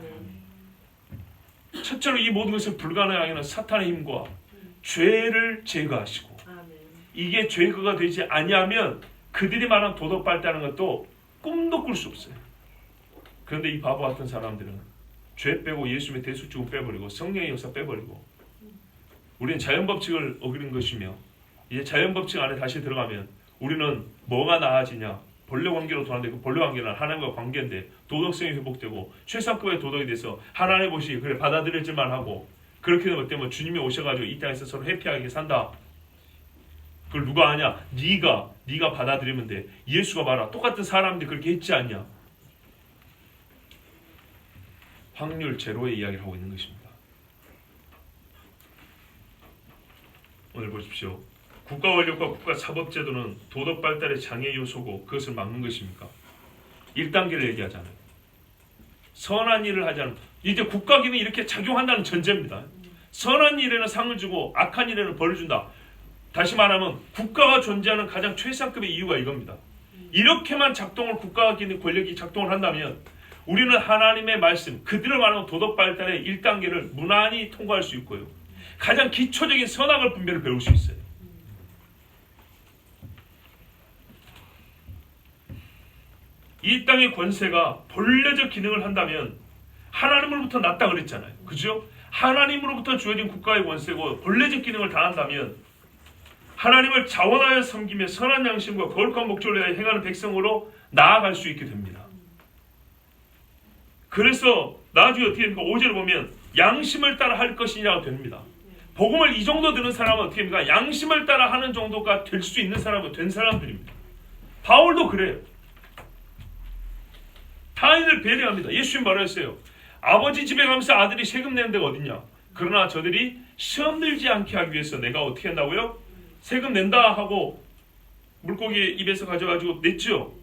첫째로 이 모든 것을 불가능하게 하는 사탄의 힘과 죄를 제거하시고 이게 제거가 되지 아니하면 그들이 말한 도덕 발달하는 것도 꿈도 꿀 수 없어요. 그런데 이 바보 같은 사람들은 죄 빼고 예수님의 대속주권 빼버리고 성령의 역사 빼버리고 우리는 자연법칙을 어기는 것이며 이제 자연법칙 안에 다시 들어가면 우리는 뭐가 나아지냐? 본래 관계로 돌아가는데 그 본래 관계는 하나님과 관계인데 도덕성이 회복되고 최상급의 도덕이 돼서 하나님 보시기 그래 받아들여질만 하고 그렇게 되면 어때면 주님이 오셔가지고 이 땅에서 서로 해피하게 산다. 그걸 누가 하냐? 네가 받아들이면 돼. 예수가 봐라. 똑같은 사람들이 그렇게 했지 않냐? 확률 제로의 이야기를 하고 있는 것입니다. 오늘 보십시오. 국가 권력과 국가 사법제도는 도덕 발달의 장애 요소고 그것을 막는 것입니까? 1단계를 얘기하잖아요. 선한 일을 하지 않으면 이제 국가기능이 이렇게 작용한다는 전제입니다. 선한 일에는 상을 주고 악한 일에는 벌을 준다. 다시 말하면 국가가 존재하는 가장 최상급의 이유가 이겁니다. 이렇게만 국가가 기능 권력이 작동을 한다면 우리는 하나님의 말씀, 그들을 말하는 도덕 발달의 1단계를 무난히 통과할 수 있고요. 가장 기초적인 선악을 분별을 배울 수 있어요. 이 땅의 권세가 본래적 기능을 한다면 하나님으로부터 났다 그랬잖아요. 그죠? 하나님으로부터 주어진 국가의 권세고 본래적 기능을 다한다면 하나님을 자원하여 섬기며 선한 양심과 거룩한 목적을 위하여 행하는 백성으로 나아갈 수 있게 됩니다. 그래서 나중에 어떻게 됩니까? 5절을 보면 양심을 따라 할 것이냐가 됩니다. 복음을 이 정도 듣는 사람은 어떻게 됩니까? 양심을 따라 하는 정도가 될 수 있는 사람은 된 사람들입니다. 바울도 그래요. 타인을 배려합니다. 예수님 말했어요. 아버지 집에 가면서 아들이 세금 내는 데가 어딨냐? 그러나 저들이 시험 들지 않게 하기 위해서 내가 어떻게 한다고요? 세금 낸다 하고 물고기 입에서 가져가지고 냈죠.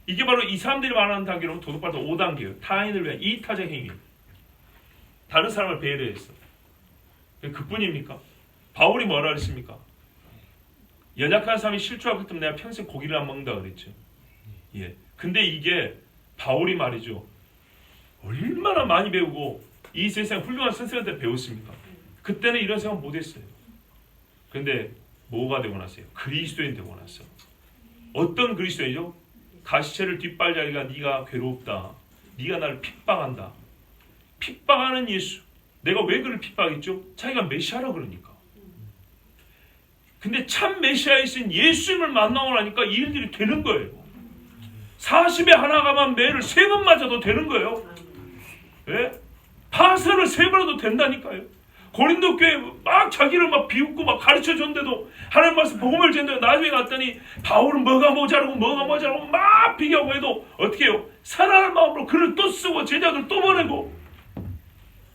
이게 바로 이 사람들이 말하는 단계로는 도덕발달 5단계예요. 타인을 위한 이타적 행위. 다른 사람을 배려했어. 그뿐입니까? 바울이 뭐라 그랬습니까? 연약한 사람이 실족하기 때문에 내가 평생 고기를 안 먹는다 그랬죠. 예. 근데 이게 바울이 말이죠. 얼마나 많이 배우고 이 세상 훌륭한 선생님한테 배웠습니까? 그때는 이런 생각 못했어요. 근데 뭐가 되고 났어요? 그리스도인 되고 났어. 어떤 그리스도인이죠? 가시체를 뒷발자리가 네가 괴롭다. 네가 나를 핍박한다. 핍박하는 예수. 내가 왜 그를 핍박했죠? 자기가 메시아라 그러니까. 근데 참 메시아이신 예수님을 만나고 나니까 이 일들이 되는 거예요. 40에 하나 가만 매를 3번 맞아도 되는 거예요. 예? 파선을 3번 해도 된다니까요. 고린도 교회 막 자기를 막 비웃고 막 가르쳐 줬는데도 하나님 말씀 복음을 전는데 나중에 갔더니 바울은 뭐가 모자라고 막 비교하고 해도 어떻게 해요? 사랑하는 마음으로 글을 또 쓰고 제자들 또 보내고.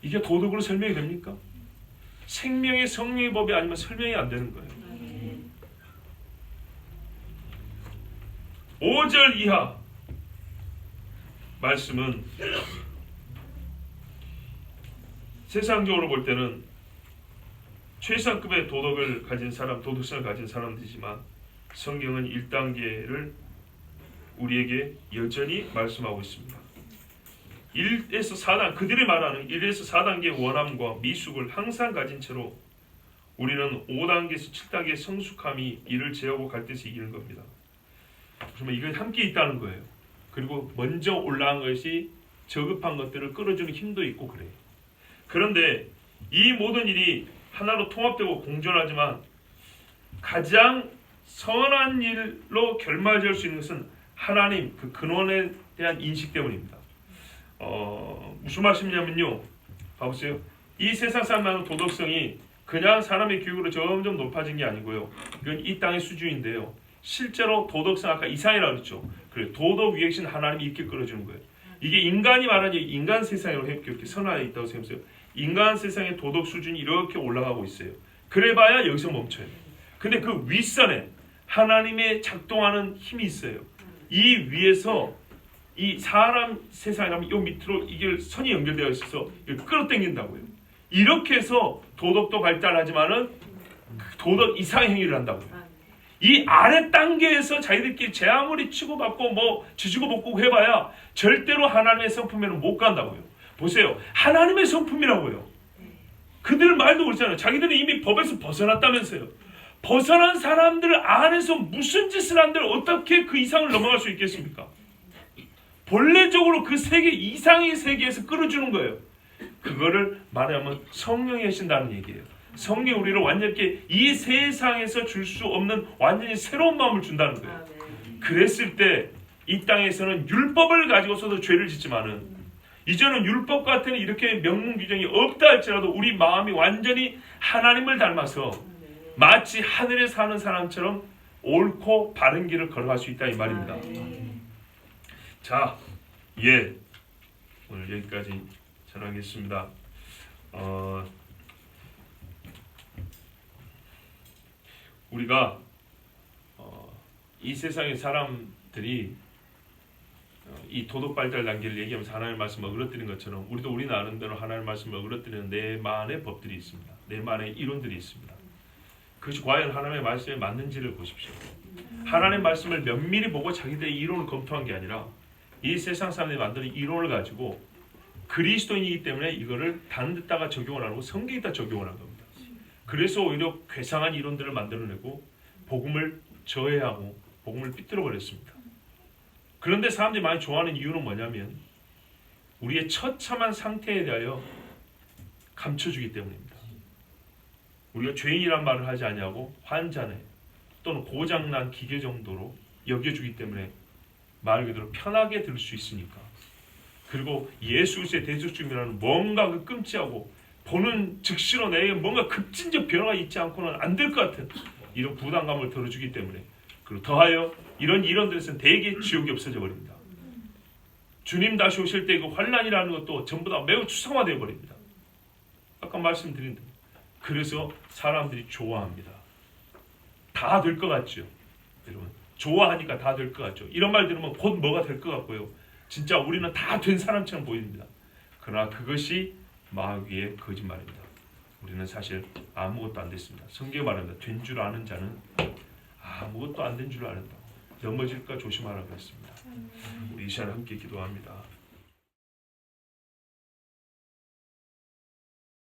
이게 도덕으로 설명이 됩니까? 생명의 성령의 법이 아니면 설명이 안 되는 거예요. 5절 이하 말씀은 세상적으로 볼 때는 최상급의 도덕을 가진 사람, 도덕성을 가진 사람들이지만 성경은 1단계를 우리에게 여전히 말씀하고 있습니다. 1에서 4단, 그들이 말하는 1에서 4단계의 원함과 미숙을 항상 가진 채로 우리는 5단계에서 7단계의 성숙함이 이를 제하고 갈 때서 이기는 겁니다. 그러면 이건 함께 있다는 거예요. 그리고 먼저 올라간 것이 저급한 것들을 끌어주는 힘도 있고 그래요. 그런데 이 모든 일이 하나로 통합되고 공존하지만 가장 선한 일로 결말지을 수 있는 것은 하나님 그 근원에 대한 인식 때문입니다. 무슨 말씀이냐면요. 봐보세요. 이 세상 사람의 도덕성이 그냥 사람의 교육으로 점점 높아진 게 아니고요. 이건 이 땅의 수준인데요. 실제로 도덕성 아까 이상이라고 그랬죠. 그래 도덕 위에 계신 하나님이 이렇게 끌어주는 거예요. 이게 인간이 말하는 인간 세상으로 이렇게 선화에 있다고 생각해요. 인간 세상의 도덕 수준이 이렇게 올라가고 있어요. 그래봐야 여기서 멈춰요. 근데 그 윗선에 하나님의 작동하는 힘이 있어요. 이 위에서 이 사람 세상에 가면 이 밑으로 이게 선이 연결되어 있어서 끌어당긴다고요. 이렇게 해서 도덕도 발달하지만은 도덕 이상의 행위를 한다고요. 이 아래 단계에서 자기들끼리 제 아무리 치고받고 뭐 지지고 볶고 해봐야 절대로 하나님의 성품에는 못 간다고요. 보세요. 하나님의 성품이라고요. 그들 말도 그렇잖아요. 자기들은 이미 법에서 벗어났다면서요. 벗어난 사람들 안에서 무슨 짓을 한들 어떻게 그 이상을 넘어갈 수 있겠습니까? 본래적으로 그 세계 이상의 세계에서 끌어주는 거예요. 그거를 말하면 성령이 하신다는 얘기예요. 성령이 우리를 완전히 이 세상에서 줄 수 없는 완전히 새로운 마음을 준다는 거예요. 그랬을 때 이 땅에서는 율법을 가지고서도 죄를 짓지만은 이제는 율법 같은 이렇게 명문 규정이 없다 할지라도 우리 마음이 완전히 하나님을 닮아서 마치 하늘에 사는 사람처럼 옳고 바른 길을 걸어갈 수 있다 이 말입니다. 자, 예, 오늘 여기까지 전하겠습니다. 우리가 이 세상의 사람들이 이 도덕 발달 단계를 얘기하면서 하나님의 말씀을 어그러뜨리는 것처럼 우리도 우리 나름대로 하나님의 말씀을 어그러뜨리는 내만의 법들이 있습니다. 내만의 이론들이 있습니다. 그것이 과연 하나님의 말씀에 맞는지를 보십시오. 하나님의 말씀을 면밀히 보고 자기들의 이론을 검토한 게 아니라 이 세상 사람들이 만드는 이론을 가지고 그리스도인이기 때문에 이거를 다른 데다가 적용을 안 하고 성경에다 적용을 한 겁니다. 그래서 오히려 괴상한 이론들을 만들어내고 복음을 저해하고 복음을 삐뚤어버렸습니다. 그런데 사람들이 많이 좋아하는 이유는 뭐냐면 우리의 처참한 상태에 대하여 감춰주기 때문입니다. 우리가 죄인이란 말을 하지 아니하고 환자네 또는 고장난 기계 정도로 여겨주기 때문에 말 그대로 편하게 들을 수 있으니까. 그리고 예수 그리스도의 대적중이라는 뭔가 그 끔찍하고 보는 즉시로 내게 뭔가 급진적 변화가 있지 않고는 안 될 것 같은 이런 부담감을 덜어주기 때문에 그리고 더하여 이런 이론들에서는 대개 지옥이 없어져 버립니다. 주님 다시 오실 때 그 환란이라는 것도 전부 다 매우 추상화되어 버립니다. 아까 말씀드린 대로. 그래서 사람들이 좋아합니다. 다 될 것 같죠? 여러분 좋아하니까 다 될 것 같죠? 이런 말 들으면 곧 뭐가 될 것 같고요. 진짜 우리는 다 된 사람처럼 보입니다. 그러나 그것이 마귀의 거짓말입니다. 우리는 사실 아무것도 안 됐습니다. 성경에 말합니다. 된 줄 아는 자는 아무것도 안 된 줄 알았다. 넘어질까 조심하라고 했습니다. 우리 이 시간 함께 기도합니다.